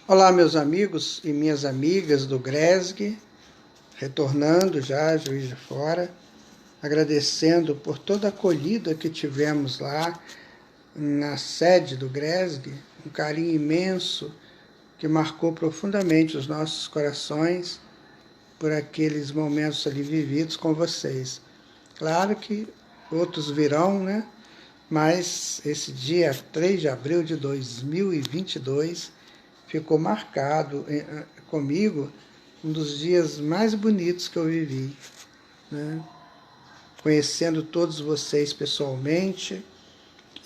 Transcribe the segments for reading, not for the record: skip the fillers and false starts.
Olá, meus amigos e minhas amigas do GRESG, retornando já, Juiz de Fora, agradecendo por toda a acolhida que tivemos lá na sede do GRESG, um carinho imenso que marcou profundamente os nossos corações por aqueles momentos ali vividos com vocês. Claro que outros virão, né? Mas esse dia 3 de abril de 2022 ficou marcado comigo um dos dias mais bonitos que eu vivi, né? Conhecendo todos vocês pessoalmente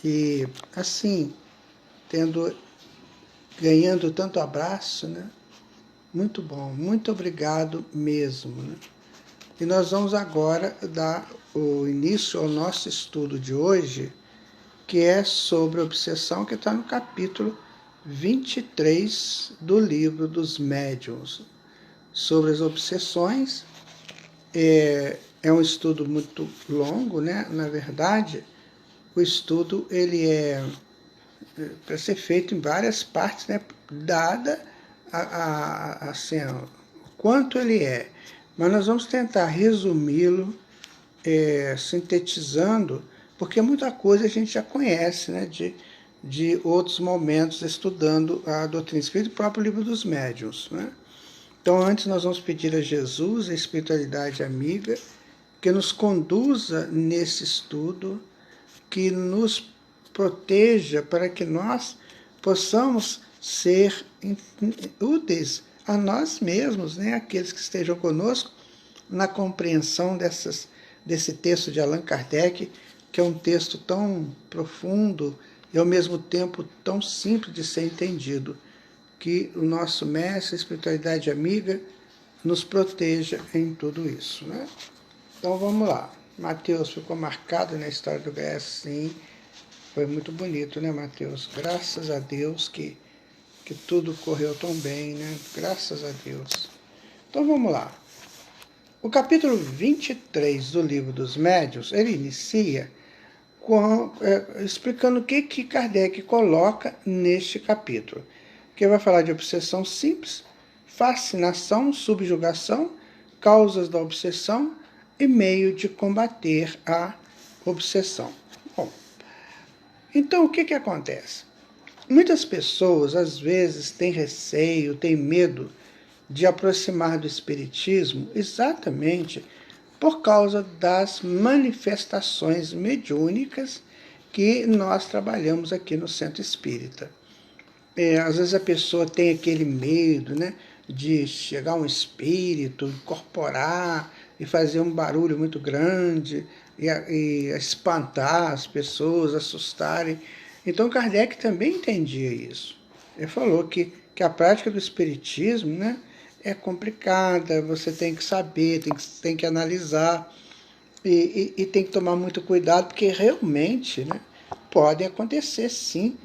e, assim, ganhando tanto abraço, né? Muito bom, muito obrigado mesmo, né? E nós vamos agora dar o início ao nosso estudo de hoje, que é sobre obsessão, que está no capítulo 23 do livro dos Médiuns. Sobre as obsessões, é um estudo muito longo, né? Na verdade, o estudo ele é para ser feito em várias partes, né? Dada assim, o quanto ele é. Mas nós vamos tentar resumi-lo, sintetizando, porque muita coisa a gente já conhece, né? De outros momentos estudando a doutrina espírita e o próprio livro dos médiuns, né? Então, antes nós vamos pedir a Jesus, a espiritualidade amiga, que nos conduza nesse estudo, que nos proteja para que nós possamos ser úteis a nós mesmos, né? Aqueles que estejam conosco, na compreensão desse texto de Allan Kardec, que é um texto tão profundo e ao mesmo tempo tão simples de ser entendido. Que o nosso mestre, a espiritualidade amiga, nos proteja em tudo isso, né? Então vamos lá. Mateus ficou marcado na história do GS, sim. Foi muito bonito, né, Mateus? Graças a Deus que tudo correu tão bem, né? Graças a Deus. Então vamos lá. O capítulo 23 do Livro dos Médiuns, ele inicia explicando o que Kardec coloca neste capítulo. Que vai falar de obsessão simples, fascinação, subjugação, causas da obsessão e meio de combater a obsessão. Bom, então o que acontece? Muitas pessoas, às vezes, têm receio, têm medo de aproximar do espiritismo exatamente por causa das manifestações mediúnicas que nós trabalhamos aqui no Centro Espírita. Às vezes a pessoa tem aquele medo, né, de chegar um espírito, incorporar e fazer um barulho muito grande e espantar as pessoas, assustarem. Então Kardec também entendia isso. Ele falou que a prática do espiritismo, né, é complicada, você tem que saber, tem que analisar e tem que tomar muito cuidado, porque realmente, né, pode acontecer sim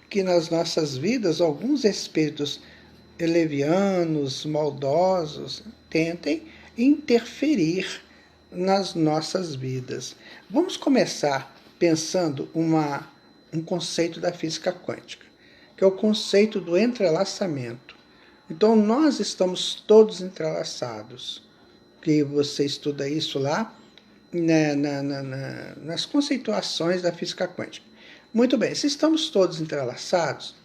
que nas nossas vidas alguns espíritos levianos, maldosos, tentem interferir nas nossas vidas. Vamos começar pensando um conceito da física quântica, que é o conceito do entrelaçamento. Então, nós estamos todos entrelaçados, que você estuda isso lá nas conceituações da física quântica. Muito bem, se estamos todos entrelaçados,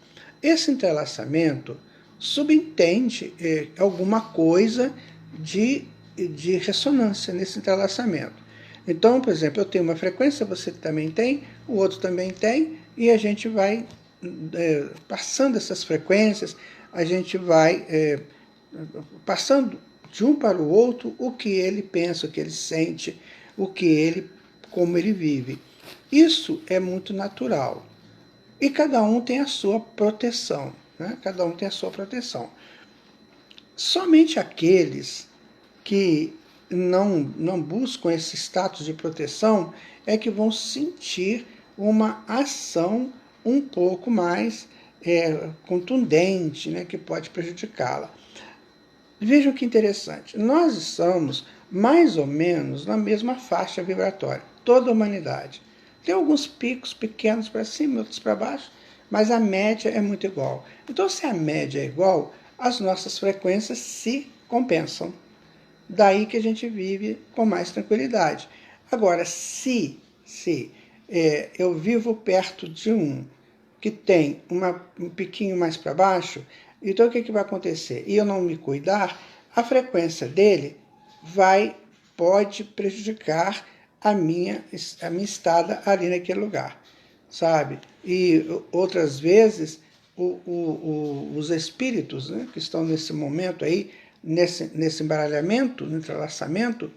esse entrelaçamento subentende alguma coisa de ressonância nesse entrelaçamento. Então, por exemplo, eu tenho uma frequência, você também tem, o outro também tem, e a gente vai passando essas frequências, a gente vai passando de um para o outro o que ele pensa, o que ele sente, como ele vive. Isso é muito natural. E cada um tem a sua proteção, né? Cada um tem a sua proteção. Somente aqueles que não buscam esse status de proteção é que vão sentir uma ação um pouco mais contundente, né, que pode prejudicá-la. Vejam que interessante. Nós estamos mais ou menos na mesma faixa vibratória, toda a humanidade. Tem alguns picos pequenos para cima, outros para baixo, mas a média é muito igual. Então, se a média é igual, as nossas frequências se compensam. Daí que a gente vive com mais tranquilidade. Agora, se eu vivo perto de um que tem um piquinho mais para baixo, então o que vai acontecer? E eu não me cuidar, a frequência dele pode prejudicar a minha estada ali naquele lugar, sabe? E outras vezes, os espíritos, né, que estão nesse momento aí, nesse embaralhamento, no entrelaçamento,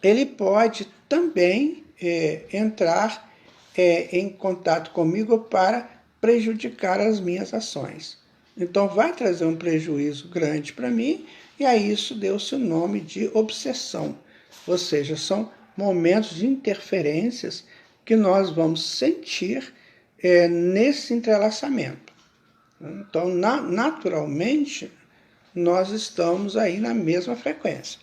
ele pode também entrar em contato comigo para prejudicar as minhas ações. Então vai trazer um prejuízo grande para mim, e a isso deu-se o nome de obsessão. Ou seja, são momentos de interferências que nós vamos sentir nesse entrelaçamento. Então, naturalmente, nós estamos aí na mesma frequência.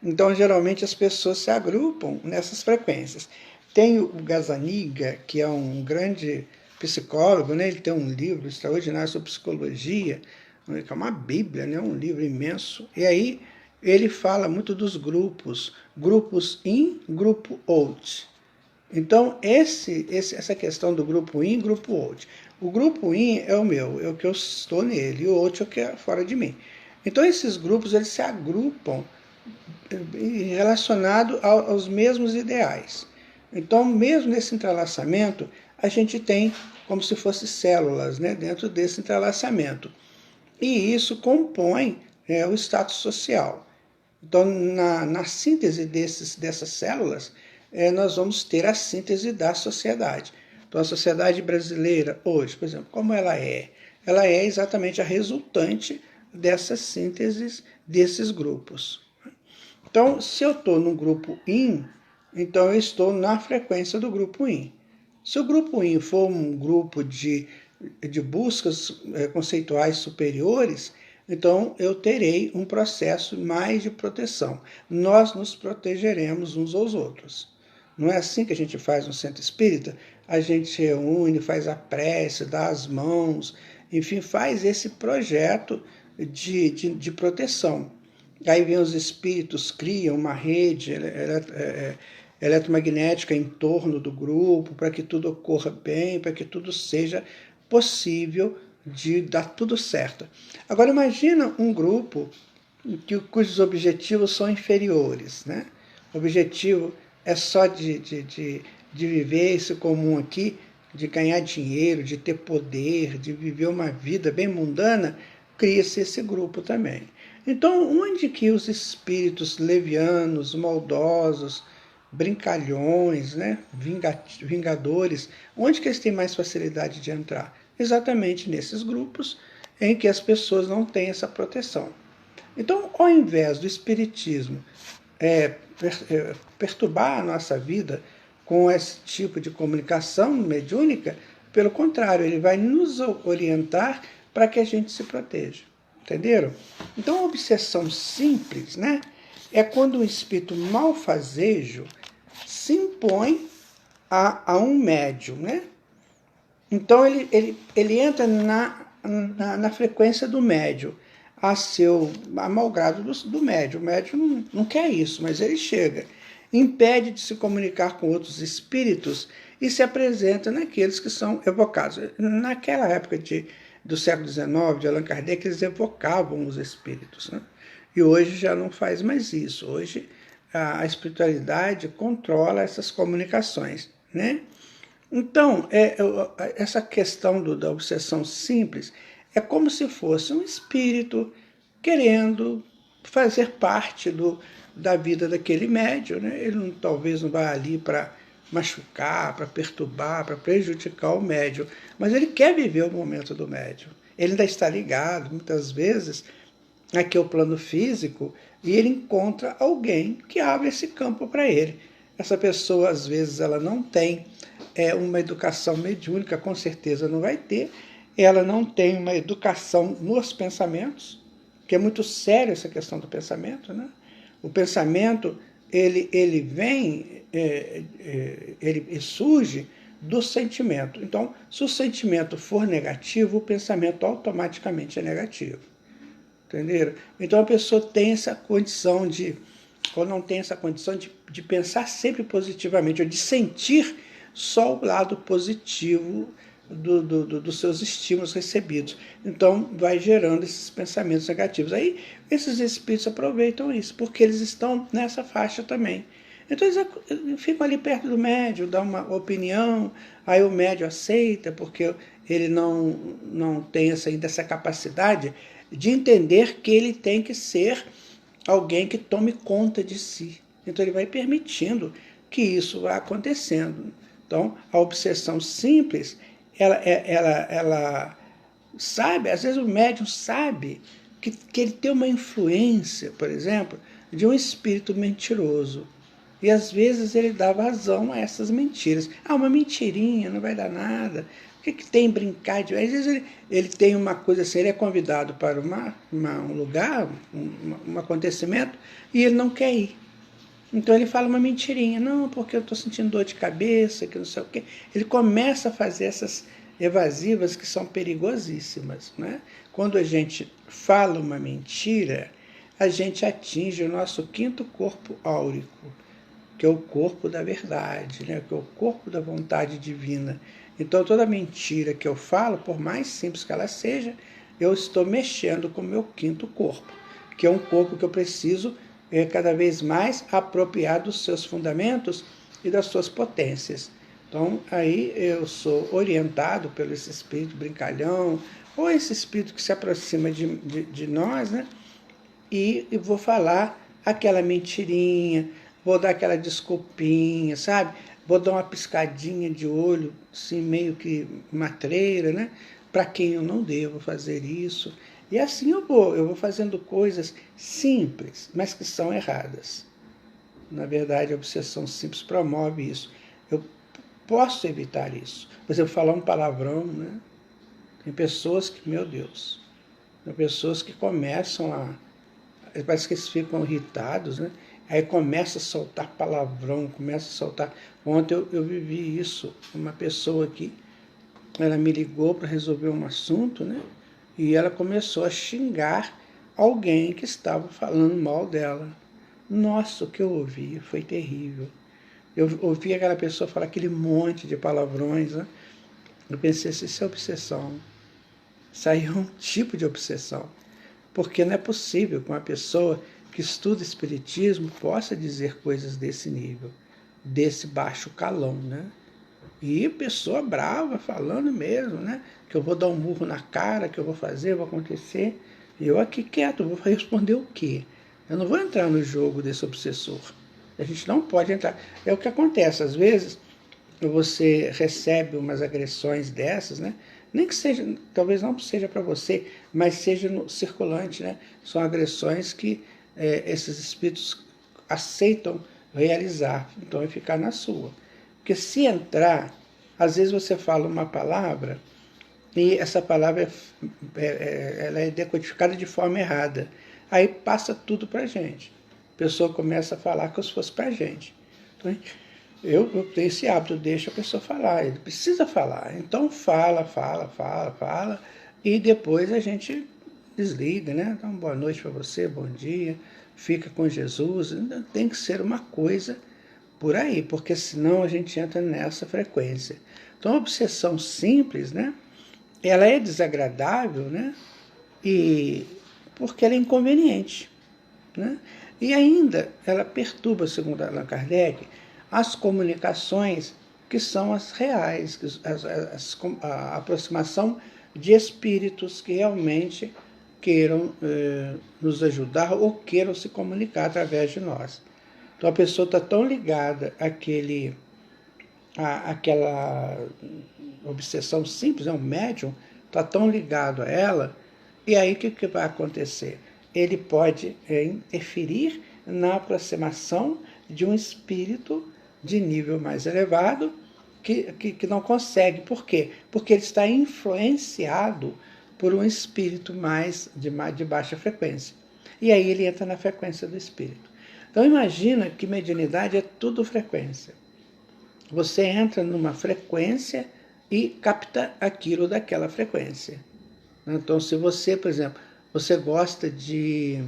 Então, geralmente, as pessoas se agrupam nessas frequências. Tem o Gazzaniga, que é um grande psicólogo, né? Ele tem um livro extraordinário sobre psicologia, que é uma bíblia, né? Um livro imenso. E aí ele fala muito dos grupos in, grupo out. Então, essa questão do grupo in, grupo out. O grupo in é o meu, é o que eu estou nele, e o out é o que é fora de mim. Então, esses grupos eles se agrupam relacionado aos mesmos ideais. Então, mesmo nesse entrelaçamento, a gente tem como se fossem células, né, dentro desse entrelaçamento. E isso compõe o status social. Então, na síntese dessas células, nós vamos ter a síntese da sociedade. Então, a sociedade brasileira, hoje, por exemplo, como ela é? Ela é exatamente a resultante dessas sínteses desses grupos. Então, se eu estou no grupo IN, então eu estou na frequência do grupo IN. Se o grupo IN for um grupo de buscas conceituais superiores, então eu terei um processo mais de proteção. Nós nos protegeremos uns aos outros. Não é assim que a gente faz no centro espírita? A gente reúne, faz a prece, dá as mãos, enfim, faz esse projeto de proteção. Aí vem os espíritos, criam uma rede eletromagnética em torno do grupo, para que tudo ocorra bem, para que tudo seja possível de dar tudo certo. Agora imagina um grupo cujos objetivos são inferiores, né? O objetivo é só de viver esse comum aqui, de ganhar dinheiro, de ter poder, de viver uma vida bem mundana, cria-se esse grupo também. Então, onde que os espíritos levianos, maldosos, brincalhões, né, vingadores, onde que eles têm mais facilidade de entrar? Exatamente nesses grupos em que as pessoas não têm essa proteção. Então, ao invés do espiritismo perturbar a nossa vida com esse tipo de comunicação mediúnica, pelo contrário, ele vai nos orientar para que a gente se proteja. Entenderam? Então, a obsessão simples, né, é quando um espírito malfazejo se impõe a um médium, né? Então, ele entra na frequência do médium, a malgrado do médium. O médium não quer isso, mas ele chega, impede de se comunicar com outros espíritos e se apresenta naqueles que são evocados. Naquela época do século XIX, de Allan Kardec, eles evocavam os espíritos, né? E hoje já não faz mais isso. Hoje a espiritualidade controla essas comunicações, né? Então, essa questão da obsessão simples é como se fosse um espírito querendo fazer parte da vida daquele médium, né? Ele talvez não vai ali para machucar, para perturbar, para prejudicar o médium, mas ele quer viver o momento do médium. Ele ainda está ligado, muitas vezes, aqui ao plano físico, e ele encontra alguém que abre esse campo para ele. Essa pessoa, às vezes, ela não tem uma educação mediúnica, com certeza não vai ter, ela não tem uma educação nos pensamentos, que é muito sério essa questão do pensamento, né? O pensamento, ele vem, ele surge do sentimento. Então, se o sentimento for negativo, o pensamento automaticamente é negativo. Entenderam? Então a pessoa tem essa condição ou não tem essa condição de pensar sempre positivamente, ou de sentir só o lado positivo dos seus estímulos recebidos. Então vai gerando esses pensamentos negativos. Aí esses espíritos aproveitam isso, porque eles estão nessa faixa também. Então eles ficam ali perto do médium, dão uma opinião, aí o médium aceita, porque ele não tem ainda essa capacidade de entender que ele tem que ser alguém que tome conta de si. Então ele vai permitindo que isso vá acontecendo. Então a obsessão simples, ela sabe, às vezes o médium sabe que ele tem uma influência, por exemplo, de um espírito mentiroso. E às vezes ele dá vazão a essas mentiras. Ah, uma mentirinha, não vai dar nada. O que tem brincar de... Às vezes ele tem uma coisa assim, ele é convidado para um lugar, um acontecimento, e ele não quer ir. Então ele fala uma mentirinha. Não, porque eu estou sentindo dor de cabeça, que não sei o quê. Ele começa a fazer essas evasivas que são perigosíssimas, né? Quando a gente fala uma mentira, a gente atinge o nosso quinto corpo áurico, que é o corpo da verdade, né? Que é o corpo da vontade divina. Então, toda mentira que eu falo, por mais simples que ela seja, eu estou mexendo com o meu quinto corpo, que é um corpo que eu preciso cada vez mais apropriar dos seus fundamentos e das suas potências. Então, aí eu sou orientado pelo esse espírito brincalhão, ou esse espírito que se aproxima de nós, né? E vou falar aquela mentirinha, vou dar aquela desculpinha, sabe? Vou dar uma piscadinha de olho, assim, meio que matreira, né? Para quem eu não devo fazer isso. E assim eu vou fazendo coisas simples, mas que são erradas. Na verdade, a obsessão simples promove isso. Eu posso evitar isso. Por exemplo, falar um palavrão, né? Tem pessoas que, meu Deus, tem pessoas que começam parece que eles ficam irritados, né? Aí começa a soltar palavrão, começa a soltar... Ontem eu vivi isso, uma pessoa aqui, ela me ligou para resolver um assunto, né? E ela começou a xingar alguém que estava falando mal dela. Nossa, o que eu ouvi foi terrível. Eu ouvi aquela pessoa falar aquele monte de palavrões, né? Eu pensei, isso é obsessão. Isso aí é um tipo de obsessão. Porque não é possível que uma pessoa que estuda espiritismo possa dizer coisas desse nível, desse baixo calão, né? E pessoa brava falando mesmo, né? Que eu vou dar um murro na cara, que eu vou fazer, vai acontecer. E eu aqui quieto, vou responder o quê? Eu não vou entrar no jogo desse obsessor. A gente não pode entrar. É o que acontece, às vezes você recebe umas agressões dessas, né? Nem que seja, talvez não seja para você, mas seja no circulante, né? São agressões que esses espíritos aceitam realizar, então é ficar na sua. Porque se entrar, às vezes você fala uma palavra e essa palavra ela é decodificada de forma errada. Aí passa tudo para a gente. A pessoa começa a falar como se fosse para a gente. Então, eu tenho esse hábito, deixo a pessoa falar, ele precisa falar. Então fala, e depois a gente desliga, né? Então, boa noite para você, bom dia, fica com Jesus. Tem que ser uma coisa por aí, porque senão a gente entra nessa frequência. Então a obsessão simples, né? Ela é desagradável, né? E porque ela é inconveniente, né? E ainda ela perturba, segundo Allan Kardec, as comunicações que são as reais, a aproximação de espíritos que realmente queiram nos ajudar ou queiram se comunicar através de nós. Então a pessoa está tão ligada àquela obsessão simples, um médium está tão ligado a ela, e aí o que vai acontecer? Ele pode interferir na aproximação de um espírito de nível mais elevado que não consegue. Por quê? Porque ele está influenciado por um espírito de baixa frequência. E aí ele entra na frequência do espírito. Então imagina que mediunidade é tudo frequência. você entra numa frequência e capta aquilo daquela frequência. Então, se você, por exemplo, você gosta de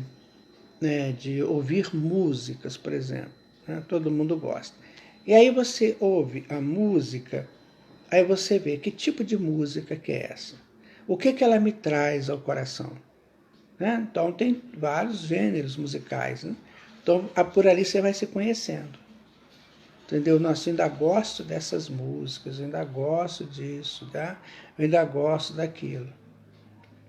ouvir músicas, por exemplo, né? Todo mundo gosta. E aí você ouve a música, aí você vê que tipo de música que é essa. O que ela me traz ao coração. Né? Então tem vários gêneros musicais. Né? Então por ali você vai se conhecendo. Entendeu? Nossa, eu ainda gosto dessas músicas, eu ainda gosto disso, tá? Eu ainda gosto daquilo.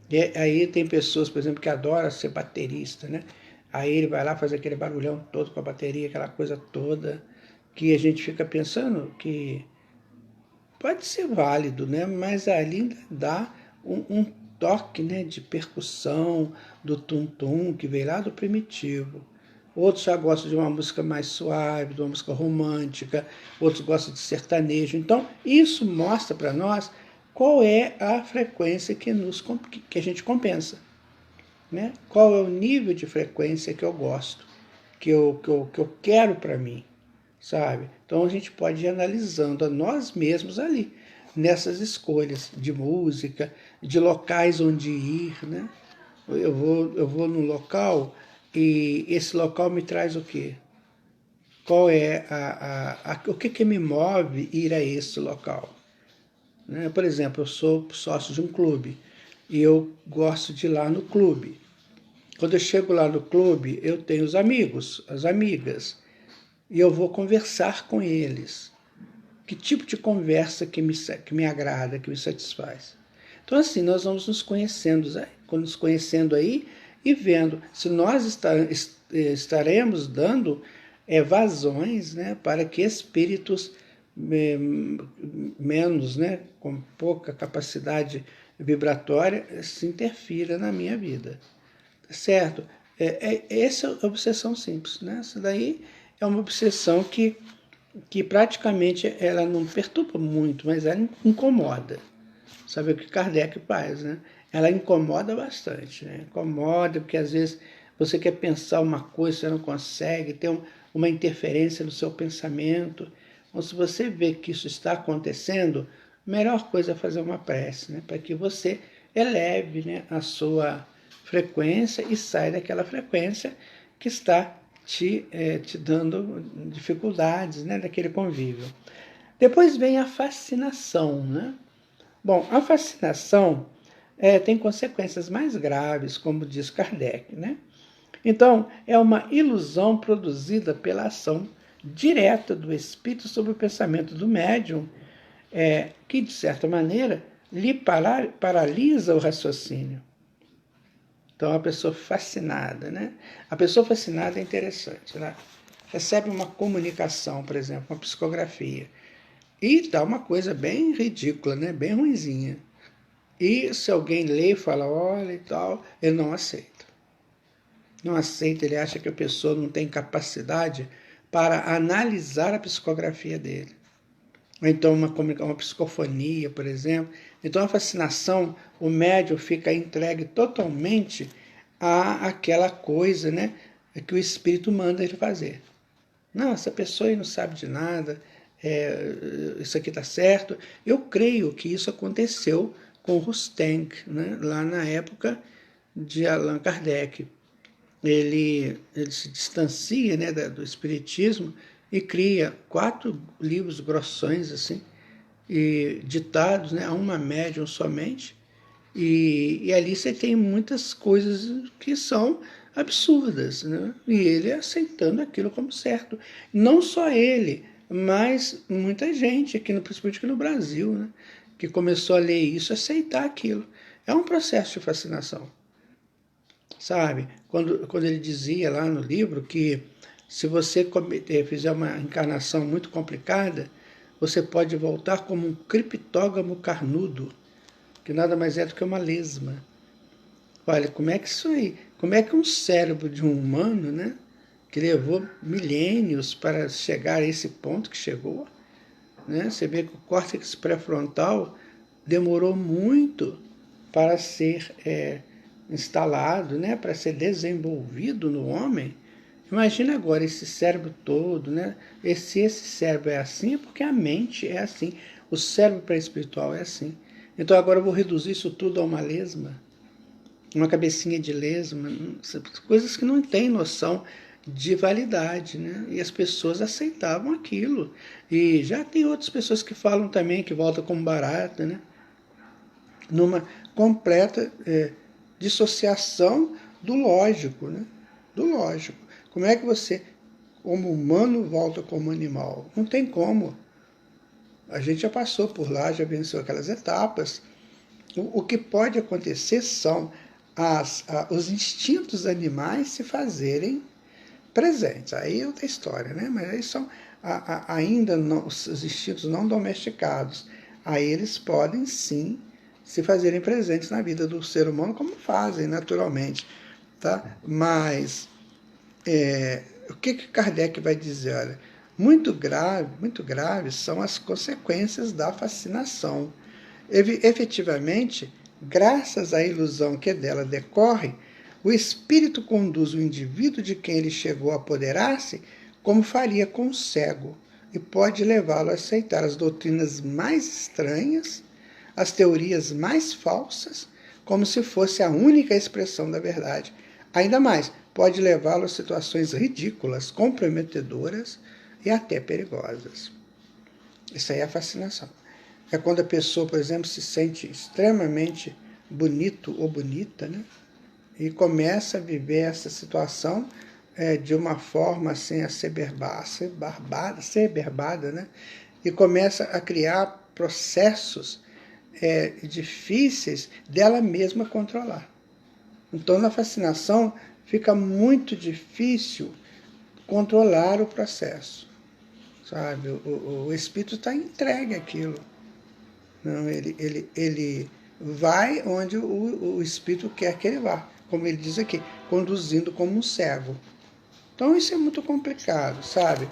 E aí tem pessoas, por exemplo, que adoram ser baterista, né? Aí ele vai lá fazer aquele barulhão todo com a bateria, aquela coisa toda, que a gente fica pensando que pode ser válido, né? Mas ali ainda dá um toque, né, de percussão, do tum-tum, que veio lá do primitivo. Outros já gostam de uma música mais suave, de uma música romântica, outros gostam de sertanejo. Então, isso mostra para nós qual é a frequência que a gente compensa. Né? Qual é o nível de frequência que eu gosto, que eu quero para mim, sabe? Então a gente pode ir analisando a nós mesmos ali, nessas escolhas de música, de locais onde ir, né? Eu vou num local e esse local me traz o quê? Qual é o que me move ir a esse local? Né? Por exemplo, eu sou sócio de um clube e eu gosto de ir lá no clube. Quando eu chego lá no clube, eu tenho os amigos, as amigas, e eu vou conversar com eles. Que tipo de conversa que me agrada, que me satisfaz? Então, assim, nós vamos nos conhecendo aí e vendo se nós estaremos dando vazões, né, para que espíritos menos, né, com pouca capacidade vibratória, se interfira na minha vida. Certo? Essa é a obsessão simples. Né? Essa daí é uma obsessão que praticamente ela não perturba muito, mas ela incomoda. Sabe o que Kardec faz, né? Ela incomoda bastante, né? Incomoda porque às vezes você quer pensar uma coisa, você não consegue, tem uma interferência no seu pensamento. Então, se você vê que isso está acontecendo, a melhor coisa é fazer uma prece, né? Para que você eleve, né, a sua frequência e saia daquela frequência que está te dando dificuldades, né, daquele convívio. Depois vem a fascinação, né? Bom, a fascinação tem consequências mais graves, como diz Kardec, né? Então, é uma ilusão produzida pela ação direta do espírito sobre o pensamento do médium, que, de certa maneira, lhe paralisa o raciocínio. Então, a pessoa fascinada, né? A pessoa fascinada é interessante, né? Recebe uma comunicação, por exemplo, uma psicografia, e dá uma coisa bem ridícula, né? Bem ruinzinha. E se alguém lê e fala, olha e tal, ele não aceita. Não aceita, ele acha que a pessoa não tem capacidade para analisar a psicografia dele. Ou então uma psicofonia, por exemplo. Então a fascinação, o médium fica entregue totalmente àquela coisa, né, que o espírito manda ele fazer. Não, essa pessoa aí não sabe de nada, isso aqui está certo. Eu creio que isso aconteceu com Rustem, né, lá na época de Allan Kardec. Ele se distancia, né, do espiritismo e cria 4 livros grossões assim, e ditados, né, a uma médium somente, e ali você tem muitas coisas que são absurdas, né? E ele aceitando aquilo como certo. Não só ele, mas muita gente, principalmente aqui no Brasil, né? Que começou a ler isso, aceitar aquilo. É um processo de fascinação, sabe? Quando ele dizia lá no livro que se você fizer uma encarnação muito complicada, você pode voltar como um criptógamo carnudo, que nada mais é do que uma lesma. Olha, como é que isso aí, como é que um cérebro de um humano, né, que levou milênios para chegar a esse ponto que chegou, né, você vê que o córtex pré-frontal demorou muito para ser instalado, né, para ser desenvolvido no homem, Imagina agora esse cérebro todo, né? Esse cérebro é assim, é porque a mente é assim. O cérebro pré-espiritual é assim. Então agora eu vou reduzir isso tudo a uma lesma, uma cabecinha de lesma, coisas que não têm noção de validade, né? E as pessoas aceitavam aquilo. E já tem outras pessoas que falam também que volta como barata, né? Numa completa dissociação do lógico, né? Do lógico. Como é que você, como humano, volta como animal? Não tem como. A gente já passou por lá, já venceu aquelas etapas. O que pode acontecer são os instintos animais se fazerem presentes. Aí é outra história, né? Mas aí são ainda não, os instintos não domesticados. Aí eles podem sim se fazerem presentes na vida do ser humano, como fazem naturalmente. Tá? Mas o que Kardec vai dizer? Olha, muito graves são as consequências da fascinação. Efetivamente, graças à ilusão que dela decorre, o espírito conduz o indivíduo de quem ele chegou a apoderar-se como faria com o cego, e pode levá-lo a aceitar as doutrinas mais estranhas, as teorias mais falsas, como se fosse a única expressão da verdade. Ainda mais, pode levá-lo a situações ridículas, comprometedoras e até perigosas. Isso aí é a fascinação. É quando a pessoa, por exemplo, se sente extremamente bonito ou bonita, né? E começa a viver essa situação de uma forma assim, a ser barbada, né? E começa a criar processos difíceis dela mesma controlar. Então, na fascinação, fica muito difícil controlar o processo, sabe? O espírito está entregue àquilo. Não, ele vai onde o espírito quer que ele vá, como ele diz aqui, conduzindo como um cego. Então isso é muito complicado, sabe?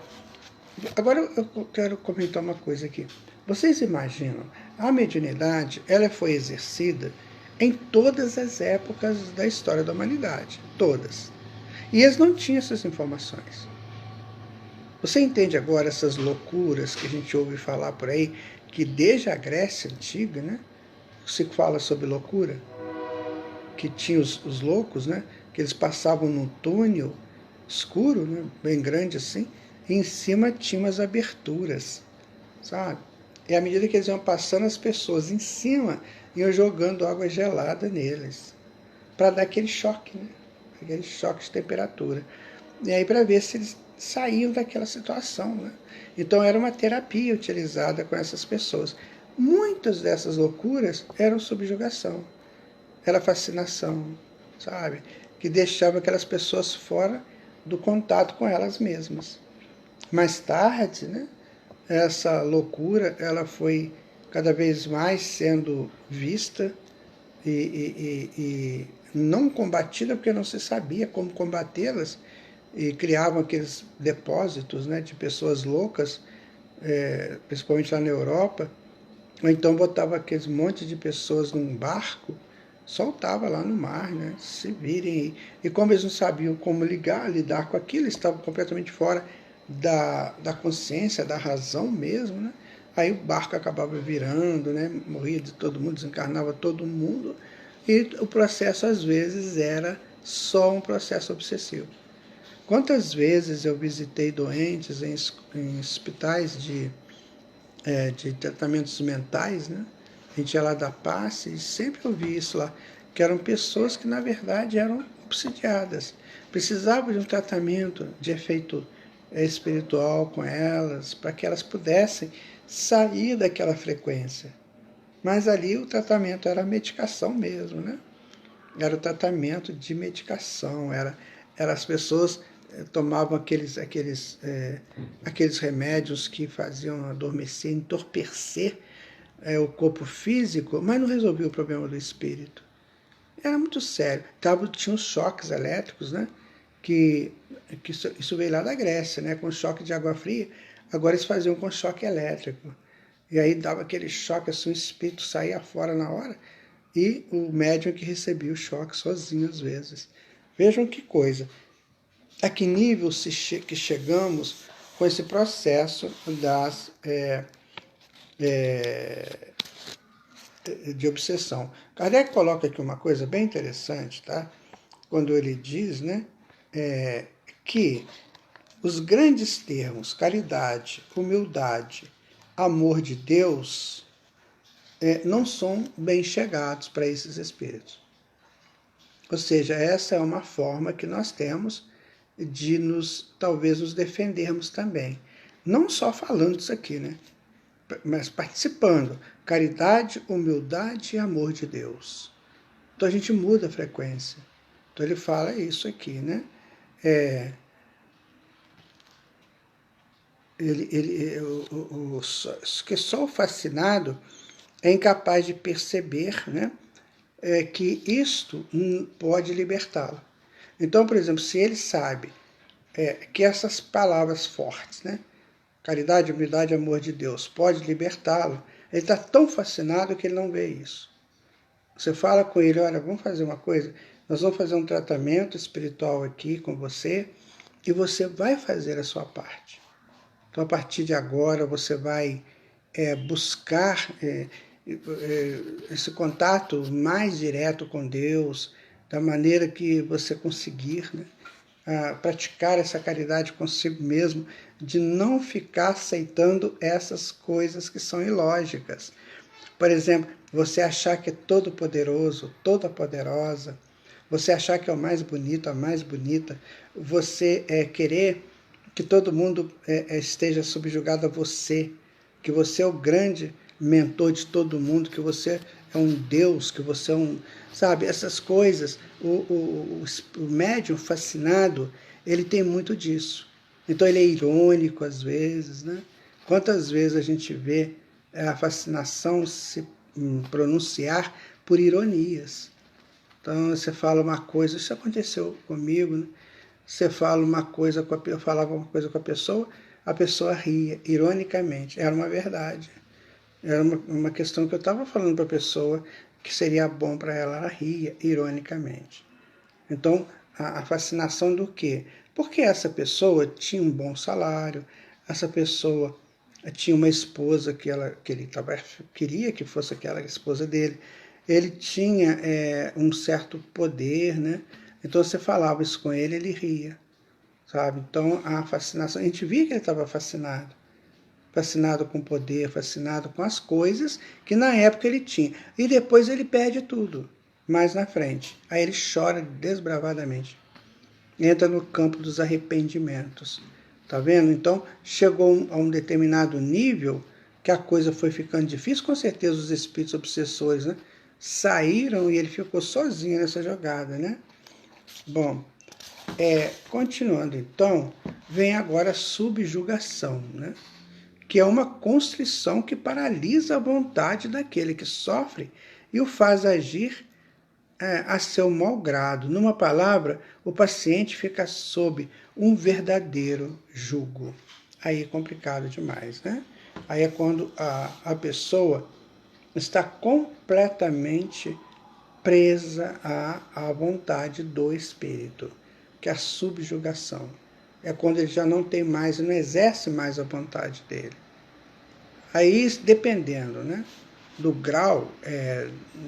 Agora eu quero comentar uma coisa aqui. Vocês imaginam, a mediunidade, ela foi exercida em todas as épocas da história da humanidade, todas. E eles não tinham essas informações. Você entende agora essas loucuras que a gente ouve falar por aí, que desde a Grécia Antiga, né, se fala sobre loucura, que tinha os loucos, né, que eles passavam num túnel escuro, né, bem grande assim, e em cima tinha umas aberturas, sabe? E à medida que eles iam passando, as pessoas em cima iam jogando água gelada neles, para dar aquele choque, né, aquele choque de temperatura. E aí para ver se eles saíam daquela situação, né? Então era uma terapia utilizada com essas pessoas. Muitas dessas loucuras eram subjugação, era fascinação, sabe? Que deixava aquelas pessoas fora do contato com elas mesmas. Mais tarde, né, essa loucura ela foi cada vez mais sendo vista e não combatida porque não se sabia como combatê-las, e criavam aqueles depósitos, né, de pessoas loucas, principalmente lá na Europa, ou então botava aqueles monte de pessoas num barco, soltava lá no mar, né, se virem aí. E como eles não sabiam como lidar com aquilo, eles estavam completamente fora da consciência, da razão mesmo, né, aí o barco acabava virando, né, morria de todo mundo, desencarnava todo mundo, e o processo às vezes era só um processo obsessivo. Quantas vezes eu visitei doentes em hospitais de tratamentos mentais, né? A gente ia lá dar passe e sempre ouvi isso lá, que eram pessoas que na verdade eram obsidiadas, precisavam de um tratamento de efeito espiritual com elas, para que elas pudessem sair daquela frequência. Mas ali o tratamento era a medicação mesmo, né? Era o tratamento de medicação, era as pessoas tomavam aqueles remédios que faziam adormecer, entorpecer o corpo físico, mas não resolvia o problema do espírito. Era muito sério. Tinha os choques elétricos, né? Que isso veio lá da Grécia, né? Com choque de água fria. Agora eles faziam com choque elétrico. E aí dava aquele choque, assim, o espírito saía fora na hora, e o médium que recebia o choque sozinho às vezes. Vejam que coisa. a que nível que chegamos com esse processo de obsessão. Kardec coloca aqui uma coisa bem interessante, tá? Quando ele diz, né, que os grandes termos caridade, humildade, amor de Deus não são bem chegados para esses espíritos. Ou seja, essa é uma forma que nós temos de talvez nos defendermos também. Não só falando isso aqui, né? Mas participando. Caridade, humildade e amor de Deus. Então a gente muda a frequência. Então ele fala isso aqui, né? Que só o fascinado é incapaz de perceber, né, que isto pode libertá-lo. Então, por exemplo, se ele sabe que essas palavras fortes, né, caridade, humildade, amor de Deus, pode libertá-lo, ele está tão fascinado que ele não vê isso. Você fala com ele, olha, vamos fazer uma coisa, nós vamos fazer um tratamento espiritual aqui com você e você vai fazer a sua parte. Então, a partir de agora, você vai buscar esse contato mais direto com Deus, da maneira que você conseguir, né? Praticar essa caridade consigo mesmo, de não ficar aceitando essas coisas que são ilógicas. Por exemplo, você achar que é todo poderoso, toda poderosa, você achar que é o mais bonito, a mais bonita, você querer que todo mundo esteja subjugado a você, que você é o grande mentor de todo mundo, que você é um Deus, que você é um... Sabe, essas coisas, o médium fascinado, ele tem muito disso. Então ele é irônico às vezes, né? Quantas vezes a gente vê a fascinação se pronunciar por ironias. Então você fala uma coisa, isso aconteceu comigo, né? Você fala uma coisa eu falava uma coisa com a pessoa ria, ironicamente. Era uma verdade. Era uma questão que eu estava falando para a pessoa que seria bom para ela, ela ria, ironicamente. Então, a fascinação do quê? Porque essa pessoa tinha um bom salário, essa pessoa tinha uma esposa que ele queria que fosse aquela esposa dele, ele tinha um certo poder, né? Então você falava isso com ele, ele ria, sabe? Então a fascinação, a gente via que ele estava fascinado com o poder, fascinado com as coisas que na época ele tinha. E depois ele perde tudo, mais na frente. Aí ele chora desbravadamente. Entra no campo dos arrependimentos. Tá vendo? Então chegou a um determinado nível que a coisa foi ficando difícil. Com certeza os espíritos obsessores, né, saíram e ele ficou sozinho nessa jogada, né? Bom, continuando então, vem agora a subjugação, né? Que é uma constrição que paralisa a vontade daquele que sofre e o faz agir a seu mau grado. Numa palavra, o paciente fica sob um verdadeiro jugo. Aí é complicado demais, né? Aí é quando a pessoa está completamente presa à vontade do espírito, que é a subjugação. É quando ele já não tem mais, não exerce mais a vontade dele. Aí, dependendo, né, do grau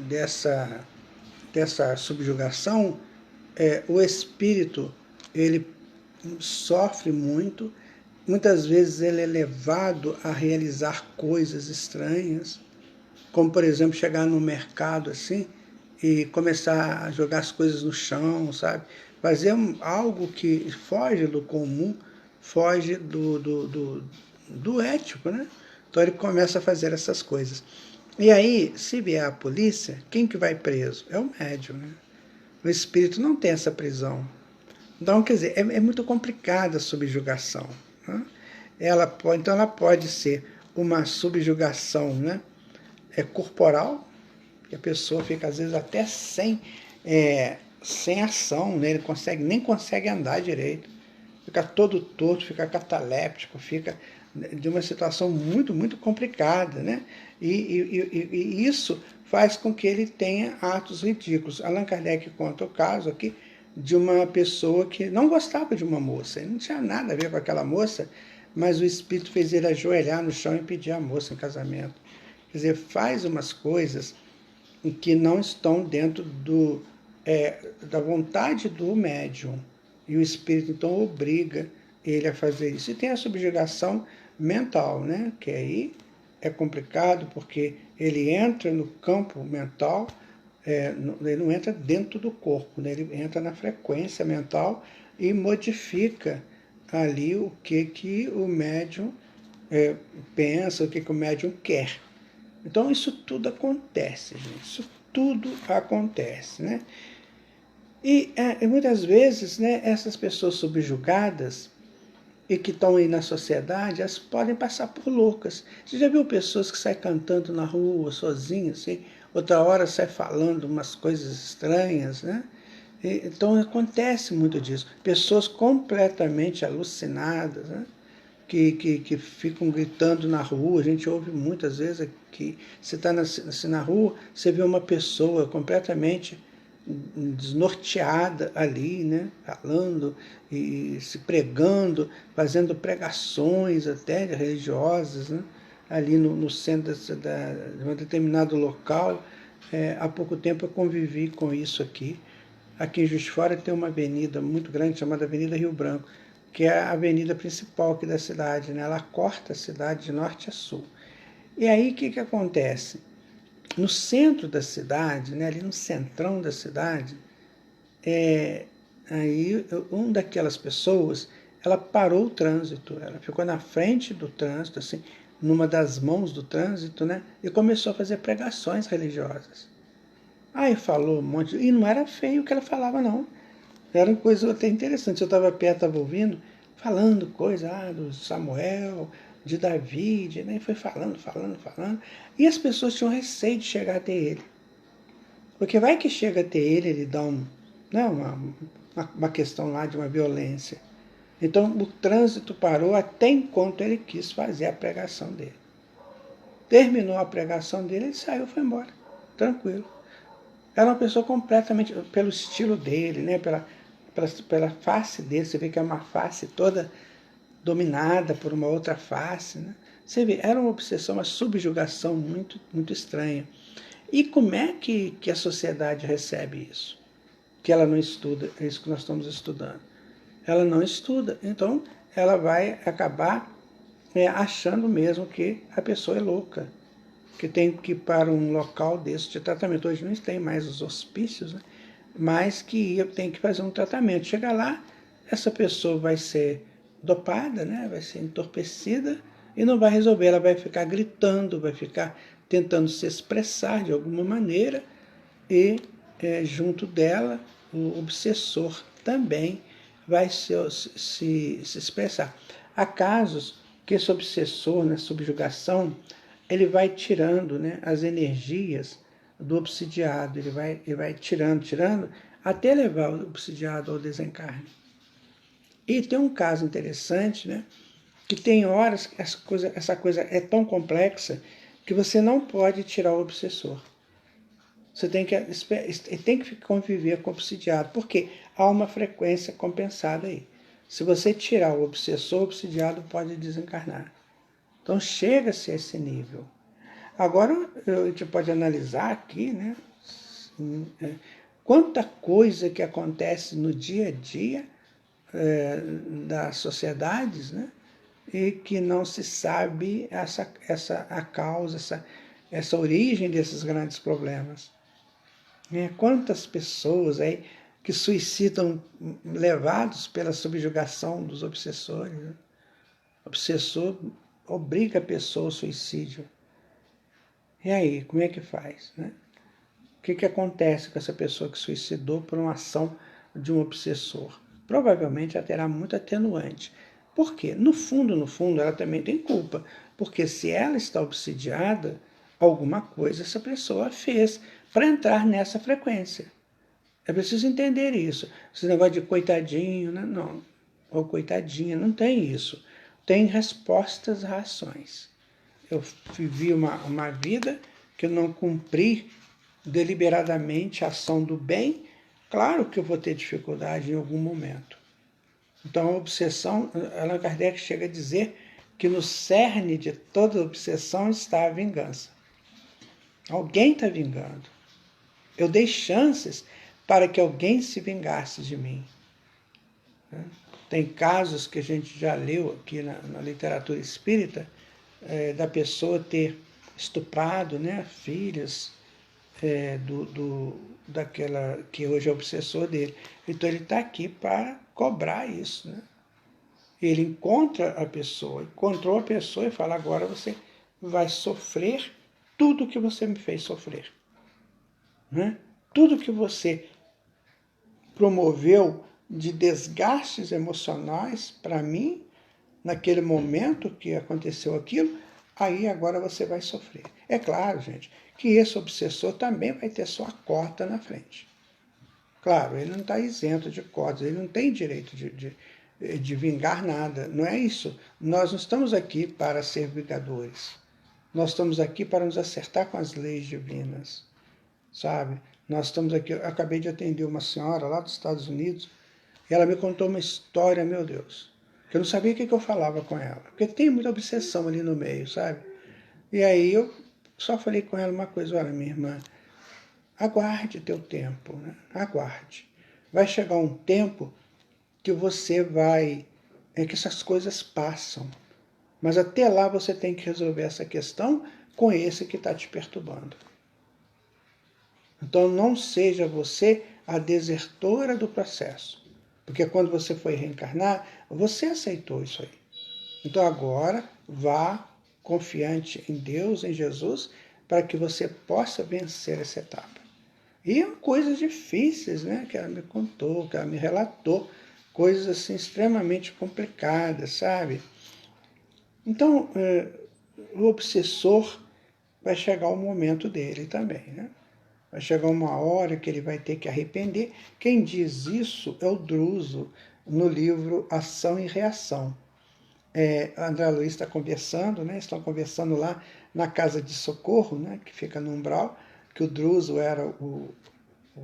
dessa subjugação, o espírito ele sofre muito, muitas vezes ele é levado a realizar coisas estranhas, como, por exemplo, chegar no mercado assim e começar a jogar as coisas no chão, sabe? Fazer algo que foge do comum, foge do ético, né? Então ele começa a fazer essas coisas. E aí, se vier a polícia, quem que vai preso? É o médium, né? O espírito não tem essa prisão. Então, quer dizer, é muito complicada a subjugação, né? Então ela pode ser uma subjugação, né, corporal, que a pessoa fica às vezes até sem ação, né? Ele nem consegue andar direito, fica todo torto, fica cataléptico, fica de uma situação muito, muito complicada, né? E isso faz com que ele tenha atos ridículos. Allan Kardec conta o caso aqui de uma pessoa que não gostava de uma moça, ele não tinha nada a ver com aquela moça, mas o espírito fez ele ajoelhar no chão e pedir a moça em casamento. Quer dizer, faz umas coisas que não estão dentro da vontade do médium. E o espírito, então, obriga ele a fazer isso. E tem a subjugação mental, né? Que aí é complicado, porque ele entra no campo mental, ele não entra dentro do corpo, né? Ele entra na frequência mental e modifica ali o que o médium pensa, o que o médium quer. Então isso tudo acontece, gente. Isso tudo acontece, né? E muitas vezes, né, essas pessoas subjugadas e que estão aí na sociedade, elas podem passar por loucas. Você já viu pessoas que saem cantando na rua sozinhas, assim, outra hora sai falando umas coisas estranhas, né? Então acontece muito disso. Pessoas completamente alucinadas, né? Que ficam gritando na rua. A gente ouve muitas vezes que você está assim, na rua, você vê uma pessoa completamente desnorteada ali, né? Falando e se pregando, fazendo pregações até religiosas, né? Ali no centro de um determinado local. Há pouco tempo eu convivi com isso aqui. Aqui em Juiz de Fora tem uma avenida muito grande chamada Avenida Rio Branco, que é a avenida principal aqui da cidade, né? Ela corta a cidade de norte a sul. E aí o que acontece? No centro da cidade, né, ali no centrão da cidade, aí uma daquelas pessoas, ela parou o trânsito, ela ficou na frente do trânsito, assim, numa das mãos do trânsito, né, e começou a fazer pregações religiosas. Aí falou um monte, e não era feio o que ela falava, não. Era uma coisa até interessante. Eu estava perto, estava ouvindo, falando coisa do Samuel, de Davi, né? E foi falando. E as pessoas tinham receio de chegar até ele. Porque vai que chega até ele dá uma questão lá de uma violência. Então o trânsito parou até enquanto ele quis fazer a pregação dele. Terminou a pregação dele, ele saiu e foi embora. Tranquilo. Era uma pessoa completamente, pelo estilo dele, né? Pela face dele, você vê que é uma face toda dominada por uma outra face, né? Você vê, era uma obsessão, uma subjugação muito, muito estranha. E como é que a sociedade recebe isso? Que ela não estuda, é isso que nós estamos estudando. Ela não estuda, então ela vai acabar achando mesmo que a pessoa é louca, que tem que ir para um local desse de tratamento. Hoje não tem mais os hospícios, né? Mas que tem que fazer um tratamento. Chega lá, essa pessoa vai ser dopada, né? Vai ser entorpecida e não vai resolver. Ela vai ficar gritando, vai ficar tentando se expressar de alguma maneira e junto dela o obsessor também vai se expressar. Há casos que esse obsessor, na subjugação, ele vai tirando, né, as energias do obsidiado, ele vai tirando, até levar o obsidiado ao desencarne. E tem um caso interessante, né, que tem horas que essa coisa é tão complexa que você não pode tirar o obsessor. Você tem que conviver com o obsidiado, porque há uma frequência compensada aí. Se você tirar o obsessor, o obsidiado pode desencarnar. Então chega-se a esse nível. Agora a gente pode analisar aqui, né, quanta coisa que acontece no dia a dia das sociedades, né, e que não se sabe a causa, essa origem desses grandes problemas. Quantas pessoas aí que suicidam levados pela subjugação dos obsessores, né? O obsessor obriga a pessoa ao suicídio. E aí, como é que faz, né? O que acontece com essa pessoa que suicidou por uma ação de um obsessor? Provavelmente ela terá muito atenuante. Por quê? No fundo, ela também tem culpa. Porque se ela está obsidiada, alguma coisa essa pessoa fez para entrar nessa frequência. É preciso entender isso. Esse negócio de coitadinho, né? Não. Ou coitadinha, não tem isso. Tem respostas a ações. Eu vivi uma vida que eu não cumpri deliberadamente a ação do bem, Claro que eu vou ter dificuldade em algum momento. Então, a obsessão, Allan Kardec chega a dizer que no cerne de toda obsessão está a vingança. Alguém está vingando. Eu dei chances para que alguém se vingasse de mim. Tem casos que a gente já leu aqui na literatura espírita, da pessoa ter estuprado, né, filhas daquela que hoje é o obsessor dele. Então ele está aqui para cobrar isso, né? Ele encontrou a pessoa e fala: agora você vai sofrer tudo que você me fez sofrer. Né? Tudo que você promoveu de desgastes emocionais para mim, naquele momento que aconteceu aquilo, aí agora você vai sofrer. É claro, gente, que esse obsessor também vai ter sua cota na frente. Claro, ele não está isento de cotas, ele não tem direito de vingar nada. Não é isso. Nós não estamos aqui para ser vingadores. Nós estamos aqui para nos acertar com as leis divinas, sabe? Nós estamos aqui. Eu acabei de atender uma senhora lá dos Estados Unidos e ela me contou uma história, meu Deus, que eu não sabia o que eu falava com ela, porque tem muita obsessão ali no meio, sabe? E aí eu só falei com ela uma coisa: olha, minha irmã, aguarde teu tempo, né? Aguarde. Vai chegar um tempo que você vai, que essas coisas passam. Mas até lá você tem que resolver essa questão com esse que está te perturbando. Então não seja você a desertora do processo. Porque quando você foi reencarnar, você aceitou isso aí. Então agora vá confiante em Deus, em Jesus, para que você possa vencer essa etapa. E coisas difíceis, né, que ela me contou, que ela me relatou, coisas assim extremamente complicadas, sabe? Então, o obsessor vai chegar o momento dele também, né? Vai chegar uma hora que ele vai ter que arrepender. Quem diz isso é o Druso, no livro Ação e Reação. André Luiz está conversando, né? Estão conversando lá na casa de socorro, né? Que fica no umbral, que o Druso era o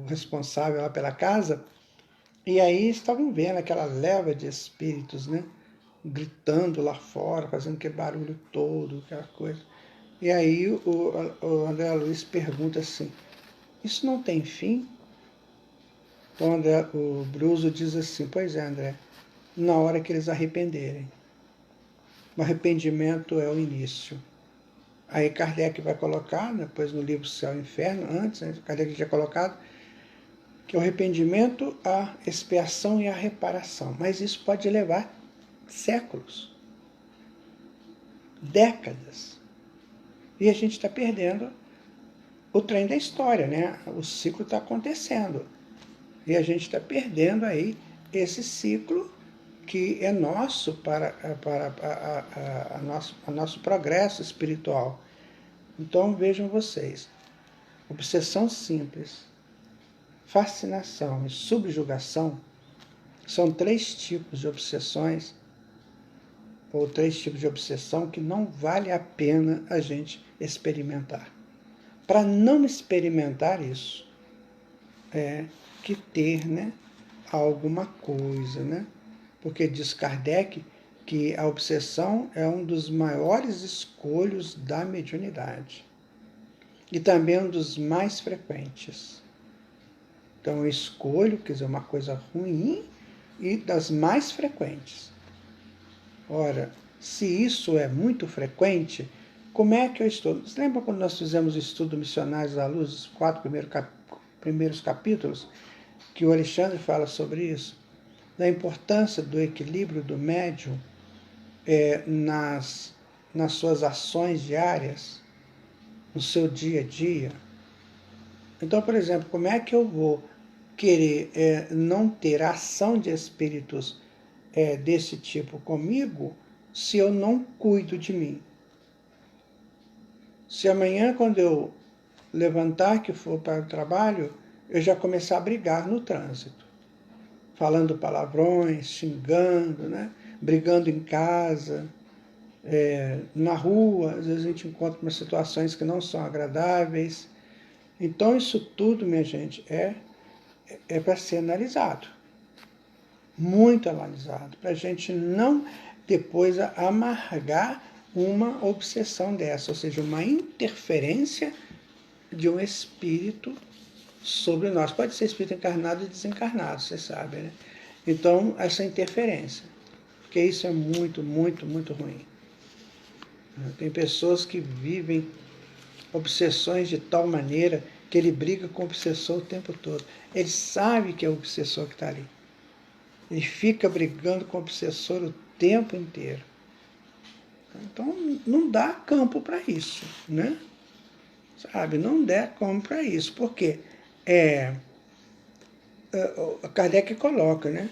responsável lá pela casa. E aí estavam vendo aquela leva de espíritos, né? Gritando lá fora, fazendo aquele barulho todo, aquela coisa. E aí o André Luiz pergunta assim: isso não tem fim? Então o Druso diz assim: pois é, André, na hora que eles arrependerem. O arrependimento é o início. Aí Kardec vai colocar, depois no livro Céu e Inferno, antes, né, Kardec tinha colocado que o arrependimento, a expiação e a reparação. Mas isso pode levar séculos, décadas. E a gente está perdendo o trem da história, né? O ciclo está acontecendo. E a gente está perdendo aí esse ciclo que é nosso para nosso progresso espiritual. Então vejam vocês, obsessão simples, fascinação e subjugação são 3 tipos de obsessões, ou 3 tipos de obsessão que não vale a pena a gente experimentar. Para não experimentar isso, é que ter, né, alguma coisa, né? Porque diz Kardec que a obsessão é um dos maiores escolhos da mediunidade e também um dos mais frequentes. Então eu escolho, quer dizer, uma coisa ruim e das mais frequentes. Ora, se isso é muito frequente, como é que eu estou? Você lembra quando nós fizemos o estudo Missionários à Luz, os 4 primeiros capítulos, que o Alexandre fala sobre isso? Da importância do equilíbrio do médium nas suas ações diárias, no seu dia a dia. Então, por exemplo, como é que eu vou querer não ter ação de espíritos desse tipo comigo se eu não cuido de mim? Se amanhã, quando eu levantar que for para o trabalho, eu já começar a brigar no trânsito, falando palavrões, xingando, né? Brigando em casa, na rua, às vezes a gente encontra umas situações que não são agradáveis. Então isso tudo, minha gente, é é para ser analisado, muito analisado, para a gente não depois amargar uma obsessão dessa, ou seja, uma interferência de um espírito sobre nós. Pode ser espírito encarnado e desencarnado, você sabe, né? Então, essa interferência, porque isso é muito, muito, muito ruim. Tem pessoas que vivem obsessões de tal maneira que ele briga com o obsessor o tempo todo. Ele sabe que é o obsessor que está ali. Ele fica brigando com o obsessor o tempo inteiro. Então, não dá campo para isso, né? Sabe? Não dá campo para isso. Por quê? Kardec coloca, né?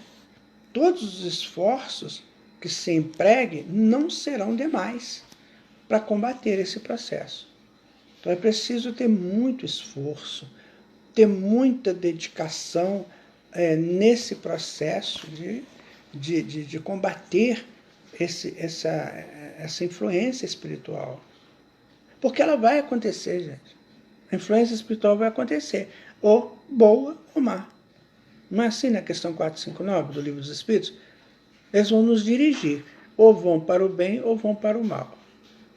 Todos os esforços que se empregue não serão demais para combater esse processo. Então é preciso ter muito esforço, ter muita dedicação nesse processo de combater essa influência espiritual. Porque ela vai acontecer, gente. A influência espiritual vai acontecer, ou boa ou má. Não é assim na questão 459 do Livro dos Espíritos? Eles vão nos dirigir, ou vão para o bem ou vão para o mal.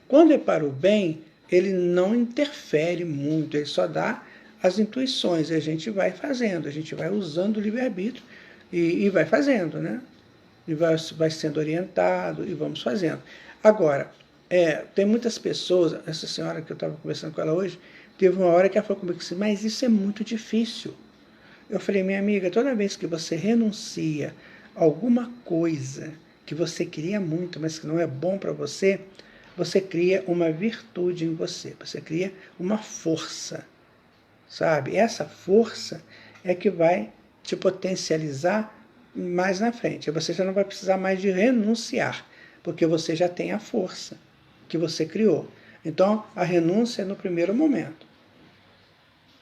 Quando é para o bem, ele não interfere muito, ele só dá as intuições, e a gente vai fazendo, a gente vai usando o livre-arbítrio e vai fazendo, né? E vai sendo orientado e vamos fazendo. Agora, tem muitas pessoas, essa senhora que eu estava conversando com ela hoje, teve uma hora que ela falou comigo assim, mas isso é muito difícil. Eu falei, minha amiga, toda vez que você renuncia a alguma coisa que você queria muito, mas que não é bom para você, você cria uma virtude em você, você cria uma força, sabe? Essa força é que vai te potencializar mais na frente. Você já não vai precisar mais de renunciar, porque você já tem a força que você criou. Então, a renúncia é no primeiro momento,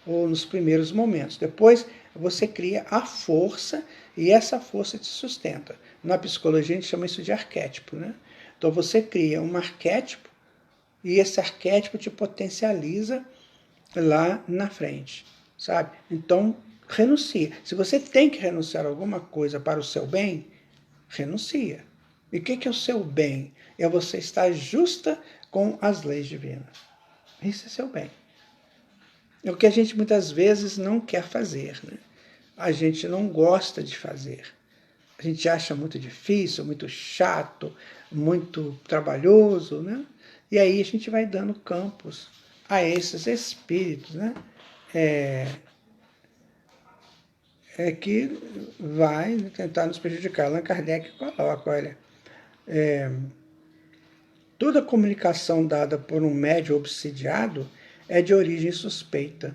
ou nos primeiros momentos. Depois, você cria a força e essa força te sustenta. Na psicologia, a gente chama isso de arquétipo, né? Então, você cria um arquétipo e esse arquétipo te potencializa lá na frente, sabe? Então, renuncia. Se você tem que renunciar a alguma coisa para o seu bem, renuncia. E o que é o seu bem? É você estar justa com as leis divinas. Isso é seu bem. É o que a gente muitas vezes não quer fazer, né? A gente não gosta de fazer. A gente acha muito difícil, muito chato, muito trabalhoso, né? E aí a gente vai dando campos a esses espíritos, né? Que vai tentar nos prejudicar. Allan Kardec coloca, olha, toda comunicação dada por um médium obsidiado é de origem suspeita,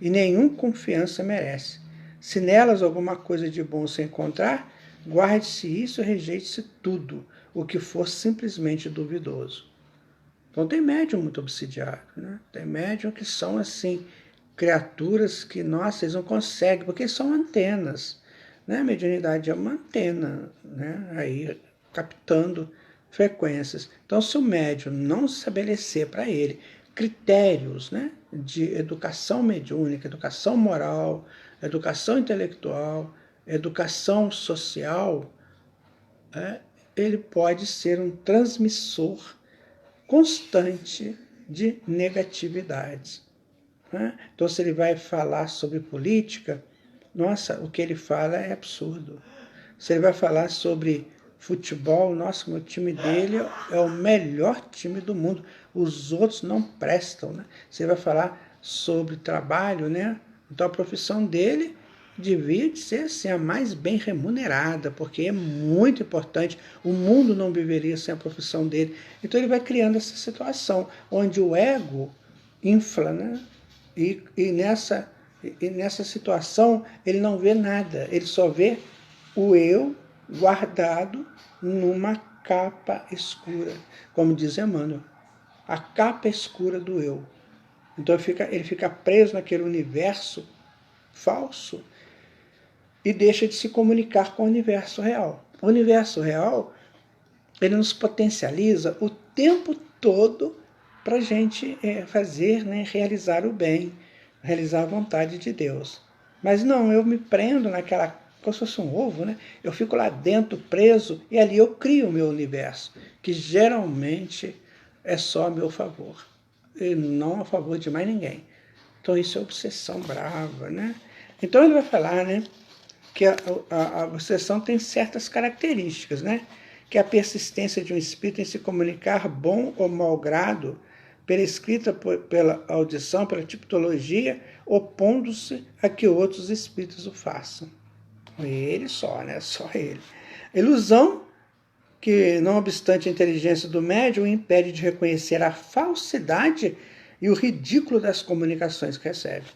e nenhuma confiança merece. Se nelas alguma coisa de bom se encontrar, guarde-se isso e rejeite-se tudo, o que for simplesmente duvidoso. Então tem médium muito obsidiado, né? Tem médium que são assim, criaturas que, nossa, eles não conseguem, porque são antenas, né? A mediunidade é uma antena, né? Aí captando frequências. Então, se o médium não estabelecer para ele critérios, né, de educação mediúnica, educação moral, educação intelectual, educação social, ele pode ser um transmissor constante de negatividades. Né? Então, se ele vai falar sobre política, nossa, o que ele fala é absurdo. Se ele vai falar sobre futebol, nossa, o time dele é o melhor time do mundo. Os outros não prestam, né? Você vai falar sobre trabalho, né? Então a profissão dele devia de ser assim, a mais bem remunerada, porque é muito importante. O mundo não viveria sem a profissão dele. Então ele vai criando essa situação, onde o ego infla, né? E nessa situação ele não vê nada, ele só vê o eu guardado numa capa escura, como diz Emmanuel, a capa escura do eu. Então ele fica preso naquele universo falso e deixa de se comunicar com o universo real. O universo real, ele nos potencializa o tempo todo para a gente fazer, né, realizar o bem, realizar a vontade de Deus. Mas não, eu me prendo naquela, como se fosse um ovo, né? Eu fico lá dentro, preso, e ali eu crio o meu universo, que geralmente é só a meu favor, e não a favor de mais ninguém. Então isso é obsessão brava, né? Então ele vai falar, né, que a obsessão tem certas características, né? Que é a persistência de um espírito em se comunicar bom ou mau grado, pela escrita, pela audição, pela tipologia, opondo-se a que outros espíritos o façam. Ele só, né? Só ele. Ilusão que, não obstante a inteligência do médium, impede de reconhecer a falsidade e o ridículo das comunicações que recebe.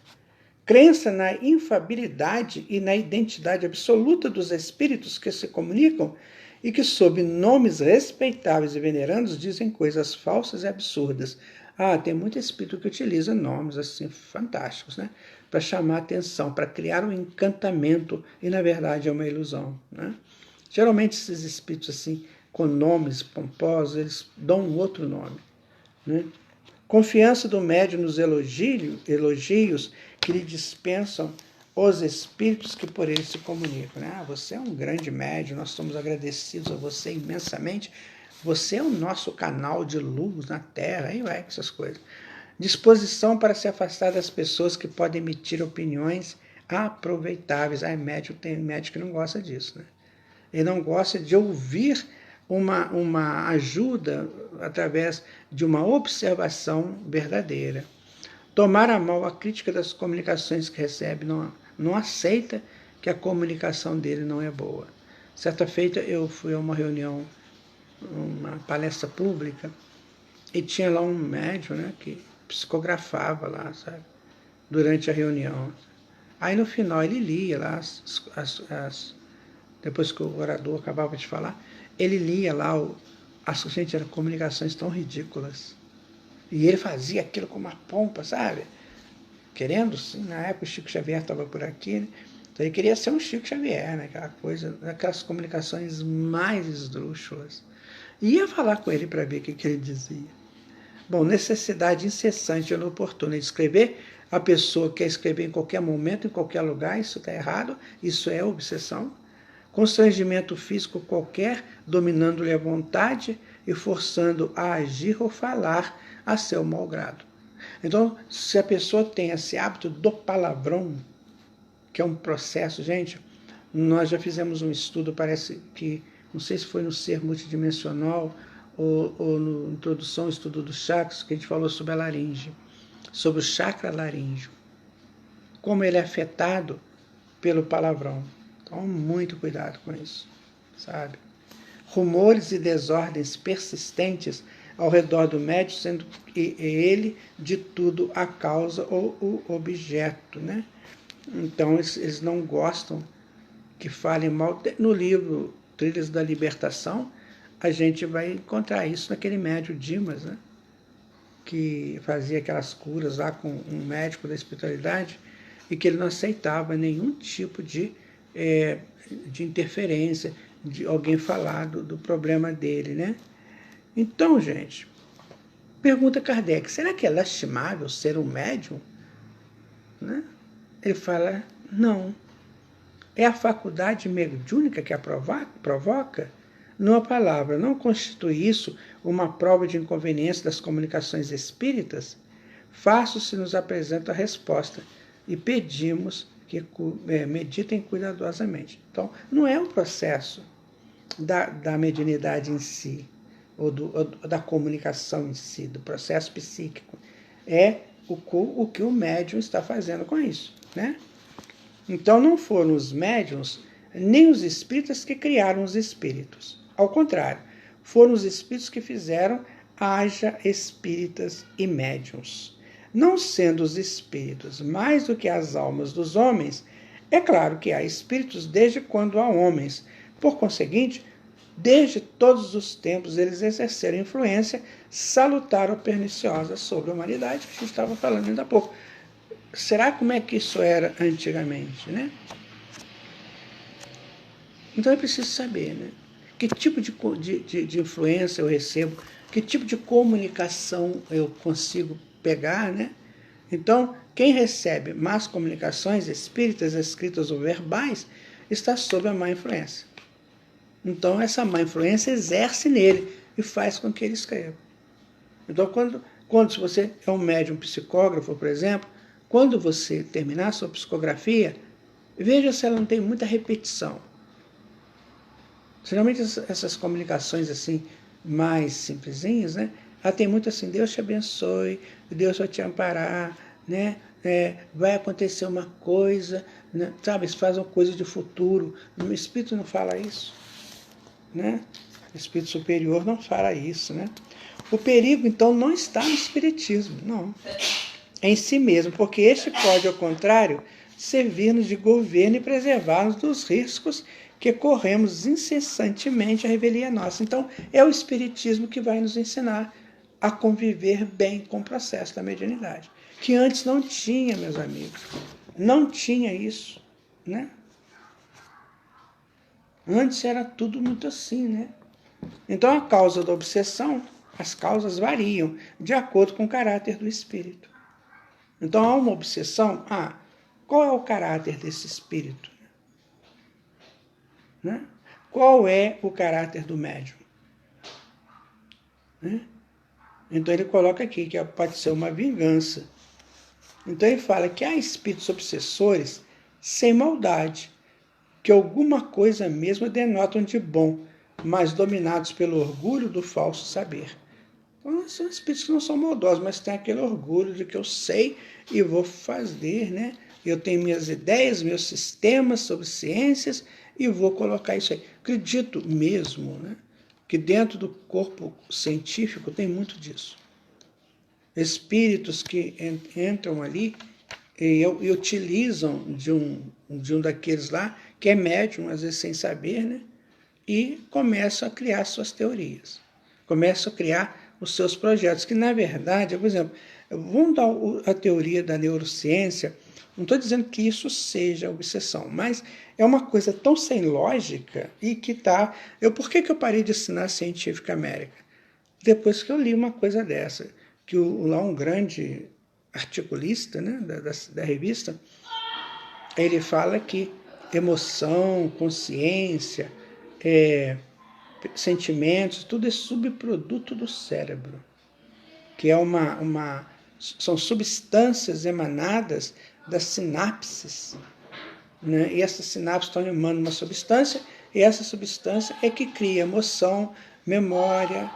Crença na infabilidade e na identidade absoluta dos espíritos que se comunicam e que, sob nomes respeitáveis e venerandos, dizem coisas falsas e absurdas. Tem muito espírito que utiliza nomes assim fantásticos, né? Para chamar atenção, para criar um encantamento, e na verdade é uma ilusão, né? Geralmente esses espíritos assim, com nomes pomposos, eles dão um outro nome, né? Confiança do médium nos elogios que lhe dispensam os espíritos que por ele se comunicam, né? Você é um grande médium, nós somos agradecidos a você imensamente, você é o nosso canal de luz na Terra, aí vai essas coisas. Disposição para se afastar das pessoas que podem emitir opiniões aproveitáveis. Tem médium que não gosta disso, né? Ele não gosta de ouvir uma ajuda através de uma observação verdadeira. Tomar a mal a crítica das comunicações que recebe, não aceita que a comunicação dele não é boa. Certa feita eu fui a uma reunião, uma palestra pública, e tinha lá um médium, né, que psicografava lá, sabe, durante a reunião. Aí no final ele lia lá, depois que o orador acabava de falar, ele lia lá, gente, eram comunicações tão ridículas. E ele fazia aquilo com uma pompa, sabe? Querendo, sim, na época o Chico Xavier estava por aqui, né? Então ele queria ser um Chico Xavier, né? Aquela coisa, aquelas comunicações mais esdrúxulas. E ia falar com ele para ver o que ele dizia. Bom, necessidade incessante e inoportuna de escrever. A pessoa quer escrever em qualquer momento, em qualquer lugar, isso está errado, isso é obsessão. Constrangimento físico qualquer, dominando-lhe a vontade e forçando a agir ou falar a seu mau grado. Então, se a pessoa tem esse hábito do palavrão, que é um processo, gente, nós já fizemos um estudo, parece que, não sei se foi no Ser Multidimensional ou no Introdução, estudo dos chakras, que a gente falou sobre a laringe, sobre o chakra laríngeo, como ele é afetado pelo palavrão. Então, muito cuidado com isso, sabe? Rumores e desordens persistentes ao redor do médium, sendo ele de tudo a causa ou o objeto, né? Então, eles não gostam que falem mal. No livro Trilhas da Libertação, a gente vai encontrar isso naquele médium Dimas, né? Que fazia aquelas curas lá com um médico da espiritualidade e que ele não aceitava nenhum tipo de interferência, de alguém falar do problema dele, né? Então, gente, pergunta Kardec, será que é lastimável ser um médium? Né? Ele fala, não. É a faculdade mediúnica que a provoca? Numa palavra, não constitui isso uma prova de inconveniência das comunicações espíritas? Fácil se nos apresenta a resposta e pedimos que meditem cuidadosamente. Então, não é o processo da mediunidade em si, ou da comunicação em si, do processo psíquico. É o que o médium está fazendo com isso, né? Então, não foram os médiuns nem os espíritas que criaram os espíritos. Ao contrário, foram os espíritos que fizeram haja espíritas e médiuns. Não sendo os espíritos mais do que as almas dos homens, é claro que há espíritos desde quando há homens. Por conseguinte, desde todos os tempos eles exerceram influência salutar ou perniciosa sobre a humanidade, que a gente estava falando ainda há pouco. Será como é que isso era antigamente, né? Então é preciso saber, né? Que tipo de influência eu recebo, que tipo de comunicação eu consigo pegar, né? Então, quem recebe más comunicações espíritas, escritas ou verbais, está sob a má influência. Então, essa má influência exerce nele e faz com que ele escreva. Então, quando se você é um médium psicógrafo, por exemplo, quando você terminar a sua psicografia, veja se ela não tem muita repetição. Geralmente essas comunicações assim mais simplesinhas, né? Ela tem muito assim, Deus te abençoe, Deus vai te amparar, né? Vai acontecer uma coisa, né? Sabe? Eles fazem uma coisa de futuro. O Espírito não fala isso, né? O Espírito superior não fala isso, né? O perigo, então, não está no Espiritismo, não. É em si mesmo, porque este pode, ao contrário, servir-nos de governo e preservar-nos dos riscos que corremos incessantemente à revelia nossa. Então, é o Espiritismo que vai nos ensinar a conviver bem com o processo da mediunidade, que antes não tinha, meus amigos. Não tinha isso, né? Antes era tudo muito assim, né? Então, a causa da obsessão, as causas variam de acordo com o caráter do espírito. Então, há uma obsessão. Qual é o caráter desse espírito? Né? Qual é o caráter do médium? Né? Então, ele coloca aqui que pode ser uma vingança. Então, ele fala que há espíritos obsessores sem maldade, que alguma coisa mesmo denotam de bom, mas dominados pelo orgulho do falso saber. Então, são espíritos que não são maldosos, mas têm aquele orgulho de que eu sei e vou fazer, né? Eu tenho minhas ideias, meus sistemas sobre ciências e vou colocar isso aí. Acredito mesmo, né, que dentro do corpo científico tem muito disso. Espíritos que entram ali e utilizam de um daqueles lá, que é médium, às vezes sem saber, né? E começam a criar suas teorias. Começam a criar os seus projetos, que na verdade, por exemplo, vamos dar a teoria da neurociência, não estou dizendo que isso seja obsessão, mas é uma coisa tão sem lógica e que está... Por que eu parei de assinar Científica América? Depois que eu li uma coisa dessa, que lá um grande articulista, né, da revista, ele fala que emoção, consciência, sentimentos, tudo é subproduto do cérebro, que é são substâncias emanadas das sinapses, né? E essas sinapses estão emanando uma substância, e essa substância é que cria emoção, memória,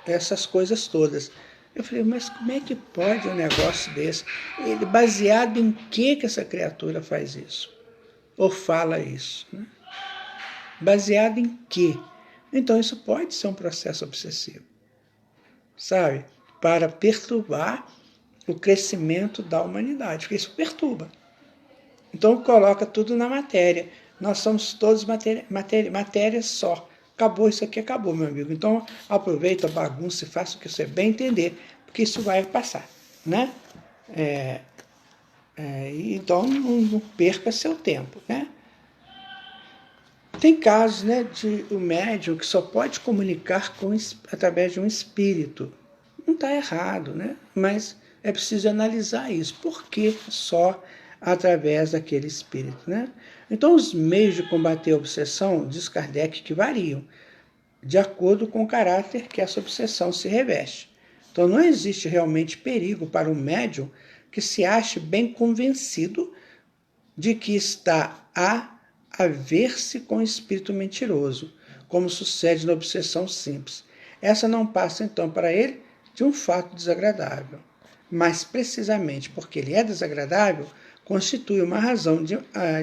essas coisas todas. Eu falei, mas como é que pode um negócio desse? Ele, baseado em que essa criatura faz isso? Ou fala isso? Né? Baseado em quê? Então, isso pode ser um processo obsessivo, sabe? Para perturbar o crescimento da humanidade, porque isso perturba. Então, coloca tudo na matéria. Nós somos todos matéria só. Acabou, isso aqui acabou, meu amigo. Então, aproveita, bagunça e faça o que você bem entender, porque isso vai passar, né? Então, não perca seu tempo, né? Tem casos, né, de o médium que só pode comunicar através de um espírito. Não está errado, né? Mas é preciso analisar isso. Por que só através daquele espírito, né? Então, os meios de combater a obsessão, diz Kardec, que variam de acordo com o caráter que essa obsessão se reveste. Então, não existe realmente perigo para o médium que se ache bem convencido de que está a ver-se com o espírito mentiroso, como sucede na obsessão simples. Essa não passa, então, para ele de um fato desagradável, mas precisamente porque ele é desagradável, constitui uma razão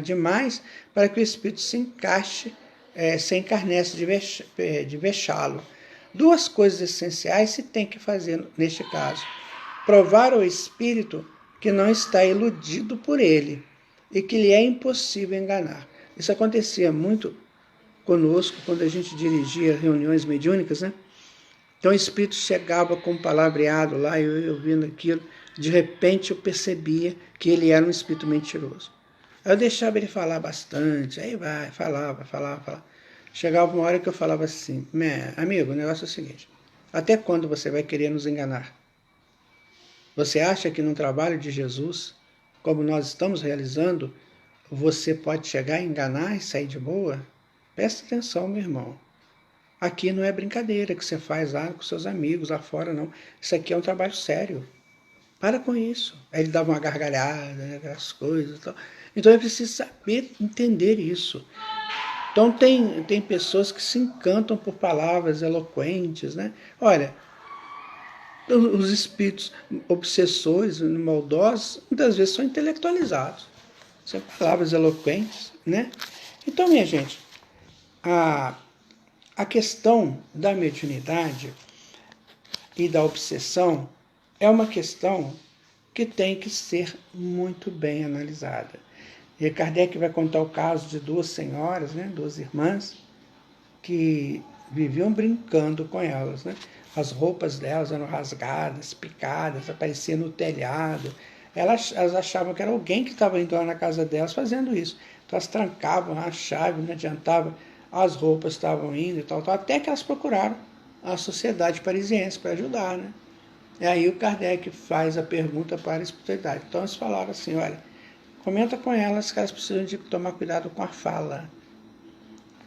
demais para que o espírito se encarnece de vexá-lo. Duas coisas essenciais se tem que fazer neste caso: provar ao espírito que não está iludido por ele e que lhe é impossível enganar. Isso acontecia muito conosco quando a gente dirigia reuniões mediúnicas, né? Então o espírito chegava com um palavreado lá, eu ouvindo aquilo, de repente eu percebia que ele era um espírito mentiroso. Aí eu deixava ele falar bastante, aí falava. Chegava uma hora que eu falava assim, amigo, o negócio é o seguinte, até quando você vai querer nos enganar? Você acha que no trabalho de Jesus, como nós estamos realizando, você pode chegar a enganar e sair de boa? Presta atenção, meu irmão. Aqui não é brincadeira que você faz lá com seus amigos lá fora, não. Isso aqui é um trabalho sério. Para com isso. Aí ele dava uma gargalhada, né, aquelas coisas e tal. Então é preciso saber entender isso. Então tem pessoas que se encantam por palavras eloquentes, né? Olha, os espíritos obsessores, maldosos, muitas vezes são intelectualizados. São palavras eloquentes, né? Então, minha gente, a, a questão da mediunidade e da obsessão é uma questão que tem que ser muito bem analisada. E Kardec vai contar o caso de duas senhoras, né, duas irmãs, que viviam brincando com elas. Né? As roupas delas eram rasgadas, picadas, apareciam no telhado. Elas achavam que era alguém que estava indo lá na casa delas fazendo isso. Então elas trancavam a chave, não adiantava, as roupas estavam indo e tal, até que elas procuraram a sociedade parisiense para ajudar. Né? E aí o Kardec faz a pergunta para a espiritualidade. Então eles falaram assim, olha, comenta com elas que elas precisam de tomar cuidado com a fala.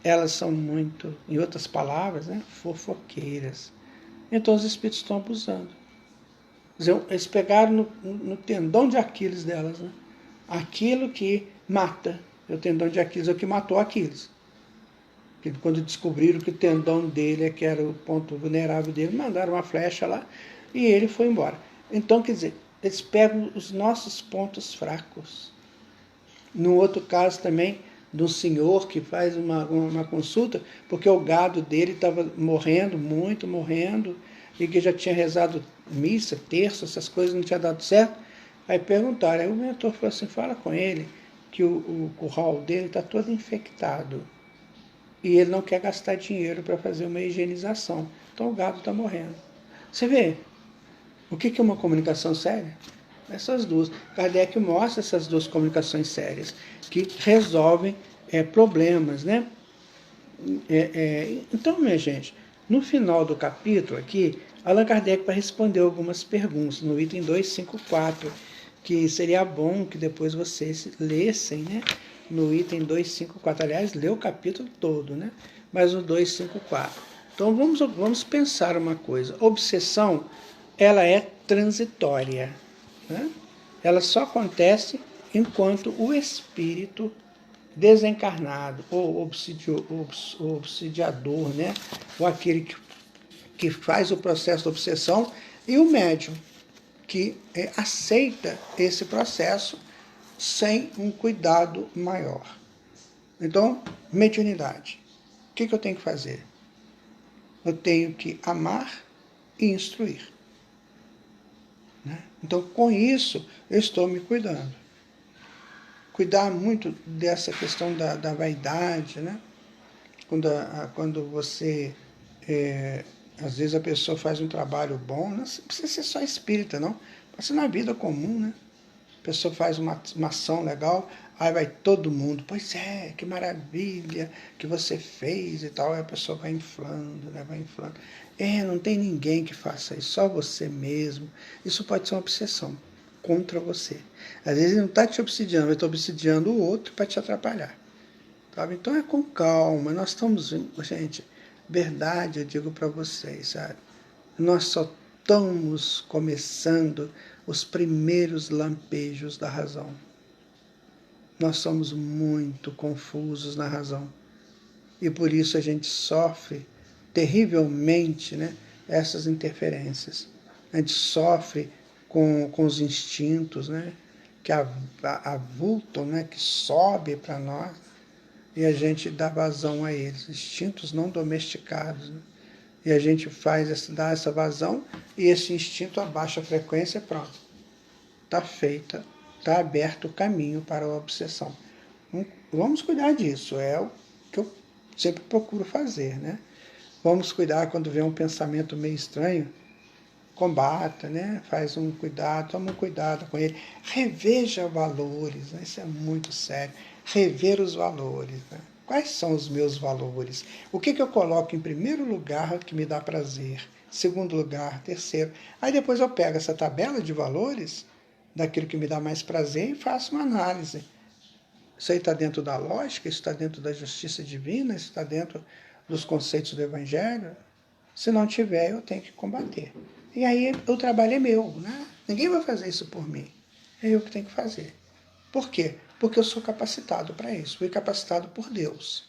Elas são muito, em outras palavras, né, fofoqueiras. Então os espíritos estão abusando. Eles pegaram no tendão de Aquiles delas, né? Aquilo que mata. O tendão de Aquiles é o que matou Aquiles. Quando descobriram que o tendão dele é que era o ponto vulnerável dele, mandaram uma flecha lá e ele foi embora. Então, quer dizer, eles pegam os nossos pontos fracos. No outro caso também, do senhor que faz uma consulta, porque o gado dele estava morrendo, muito morrendo, e que já tinha rezado missa, terça, essas coisas não tinha dado certo. Aí perguntaram, aí o mentor falou assim, fala com ele que o curral dele está todo infectado e ele não quer gastar dinheiro para fazer uma higienização. Então o gado está morrendo. Você vê, o que é uma comunicação séria? Essas duas. Kardec mostra essas duas comunicações sérias que resolvem problemas, né? Então, minha gente, no final do capítulo aqui, Allan Kardec vai responder algumas perguntas no item 254, que seria bom que depois vocês lessem, né? No item 254, aliás, lê o capítulo todo, né? Mas no 254. Então vamos pensar uma coisa. Obsessão, ela é transitória. Né? Ela só acontece enquanto o espírito desencarnado, ou obsidiador, né? Ou aquele que faz o processo da obsessão, e o médium, que aceita esse processo sem um cuidado maior. Então, mediunidade. O que eu tenho que fazer? Eu tenho que amar e instruir. Né? Então, com isso, eu estou me cuidando. Cuidar muito dessa questão da vaidade, né? Quando você, às vezes a pessoa faz um trabalho bom, não precisa ser só espírita, não. Pode ser na vida comum, né? A pessoa faz uma ação legal, aí vai todo mundo, pois é, que maravilha que você fez e tal, aí a pessoa vai inflando, né? Vai inflando. Não tem ninguém que faça isso, só você mesmo. Isso pode ser uma obsessão contra você. Às vezes ele não está te obsidiando, ele está obsidiando o outro para te atrapalhar. Sabe? Então é com calma, nós estamos, gente, verdade eu digo para vocês, sabe? Nós só estamos começando os primeiros lampejos da razão. Nós somos muito confusos na razão. E por isso a gente sofre terrivelmente, né, essas interferências. A gente sofre com os instintos, né, que avultam, né, que sobe para nós, e a gente dá vazão a eles, instintos não domesticados. Né? E a gente dá essa vazão, e esse instinto abaixa a frequência, pronto. Está feita, está aberto o caminho para a obsessão. Vamos cuidar disso, é o que eu sempre procuro fazer, né? Vamos cuidar quando vê um pensamento meio estranho, combata, né? Faz um cuidado, toma um cuidado com ele, reveja valores, né? Isso é muito sério, rever os valores, né? Quais são os meus valores? O que eu coloco em primeiro lugar que me dá prazer? Segundo lugar, terceiro. Aí depois eu pego essa tabela de valores daquilo que me dá mais prazer e faço uma análise. Isso aí está dentro da lógica, isso está dentro da justiça divina, isso está dentro dos conceitos do Evangelho. Se não tiver, eu tenho que combater. E aí o trabalho é meu, né? Ninguém vai fazer isso por mim. É eu que tenho que fazer. Por quê? Porque eu sou capacitado para isso. Fui capacitado por Deus.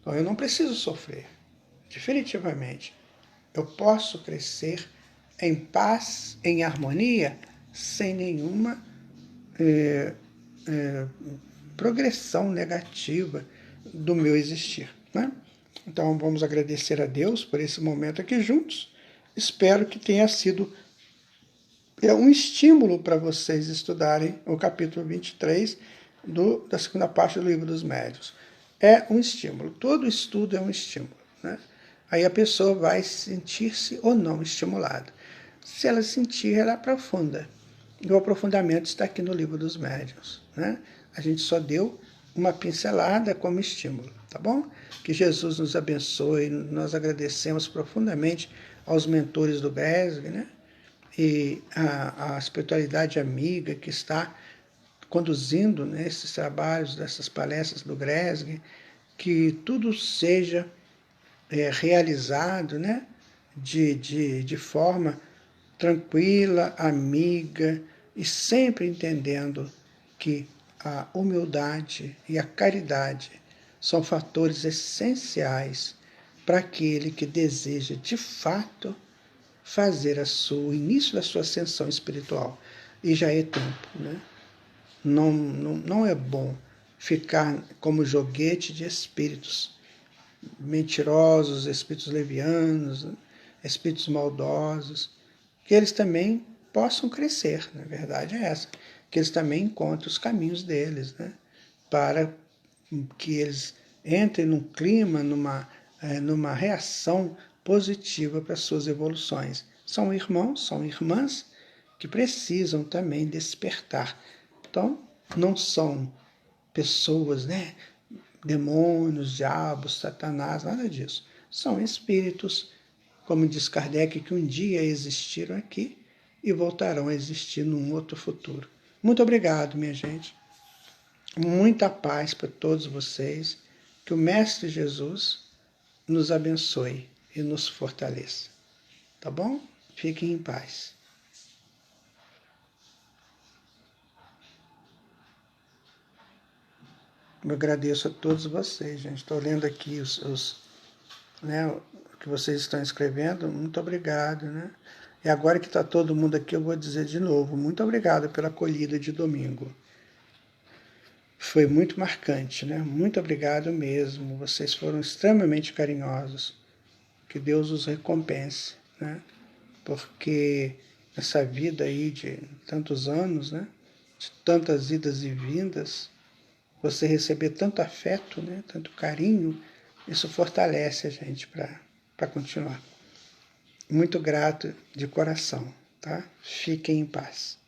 Então eu não preciso sofrer. Definitivamente. Eu posso crescer em paz, em harmonia, sem nenhuma progressão negativa do meu existir, né? Então vamos agradecer a Deus por esse momento aqui juntos. Espero que tenha sido um estímulo para vocês estudarem o capítulo 23 da segunda parte do Livro dos Médiuns. É um estímulo. Todo estudo é um estímulo, né? Aí a pessoa vai sentir-se ou não estimulada. Se ela sentir, ela aprofunda. E o aprofundamento está aqui no Livro dos Médiuns, né? A gente só deu uma pincelada como estímulo, tá bom? Que Jesus nos abençoe. Nós agradecemos profundamente aos mentores do GRESG, né? E a espiritualidade amiga que está conduzindo, né, esses trabalhos, dessas palestras do GRESG, que tudo seja realizado, né, de forma tranquila, amiga, e sempre entendendo que a humildade e a caridade são fatores essenciais para aquele que deseja, de fato, fazer o início da sua ascensão espiritual. E já é tempo, né? Não é bom ficar como joguete de espíritos mentirosos, espíritos levianos, espíritos maldosos, que eles também possam crescer, na verdade é essa, que eles também encontrem os caminhos deles, né? Para que eles entrem num clima, numa reação positiva para as suas evoluções. São irmãos, são irmãs que precisam também despertar. Então, não são pessoas, né? Demônios, diabos, satanás, nada disso. São espíritos, como diz Kardec, que um dia existiram aqui e voltarão a existir num outro futuro. Muito obrigado, minha gente. Muita paz para todos vocês. Que o Mestre Jesus nos abençoe e nos fortaleça. Tá bom? Fiquem em paz. Eu agradeço a todos vocês, gente. Estou lendo aqui né, o que vocês estão escrevendo. Muito obrigado, né? E agora que está todo mundo aqui, eu vou dizer de novo, muito obrigado pela acolhida de domingo. Foi muito marcante, né? Muito obrigado mesmo. Vocês foram extremamente carinhosos. Que Deus os recompense, né? Porque essa vida aí de tantos anos, né? De tantas idas e vindas, você receber tanto afeto, né? Tanto carinho, isso fortalece a gente para continuar. Muito grato de coração, tá? Fiquem em paz.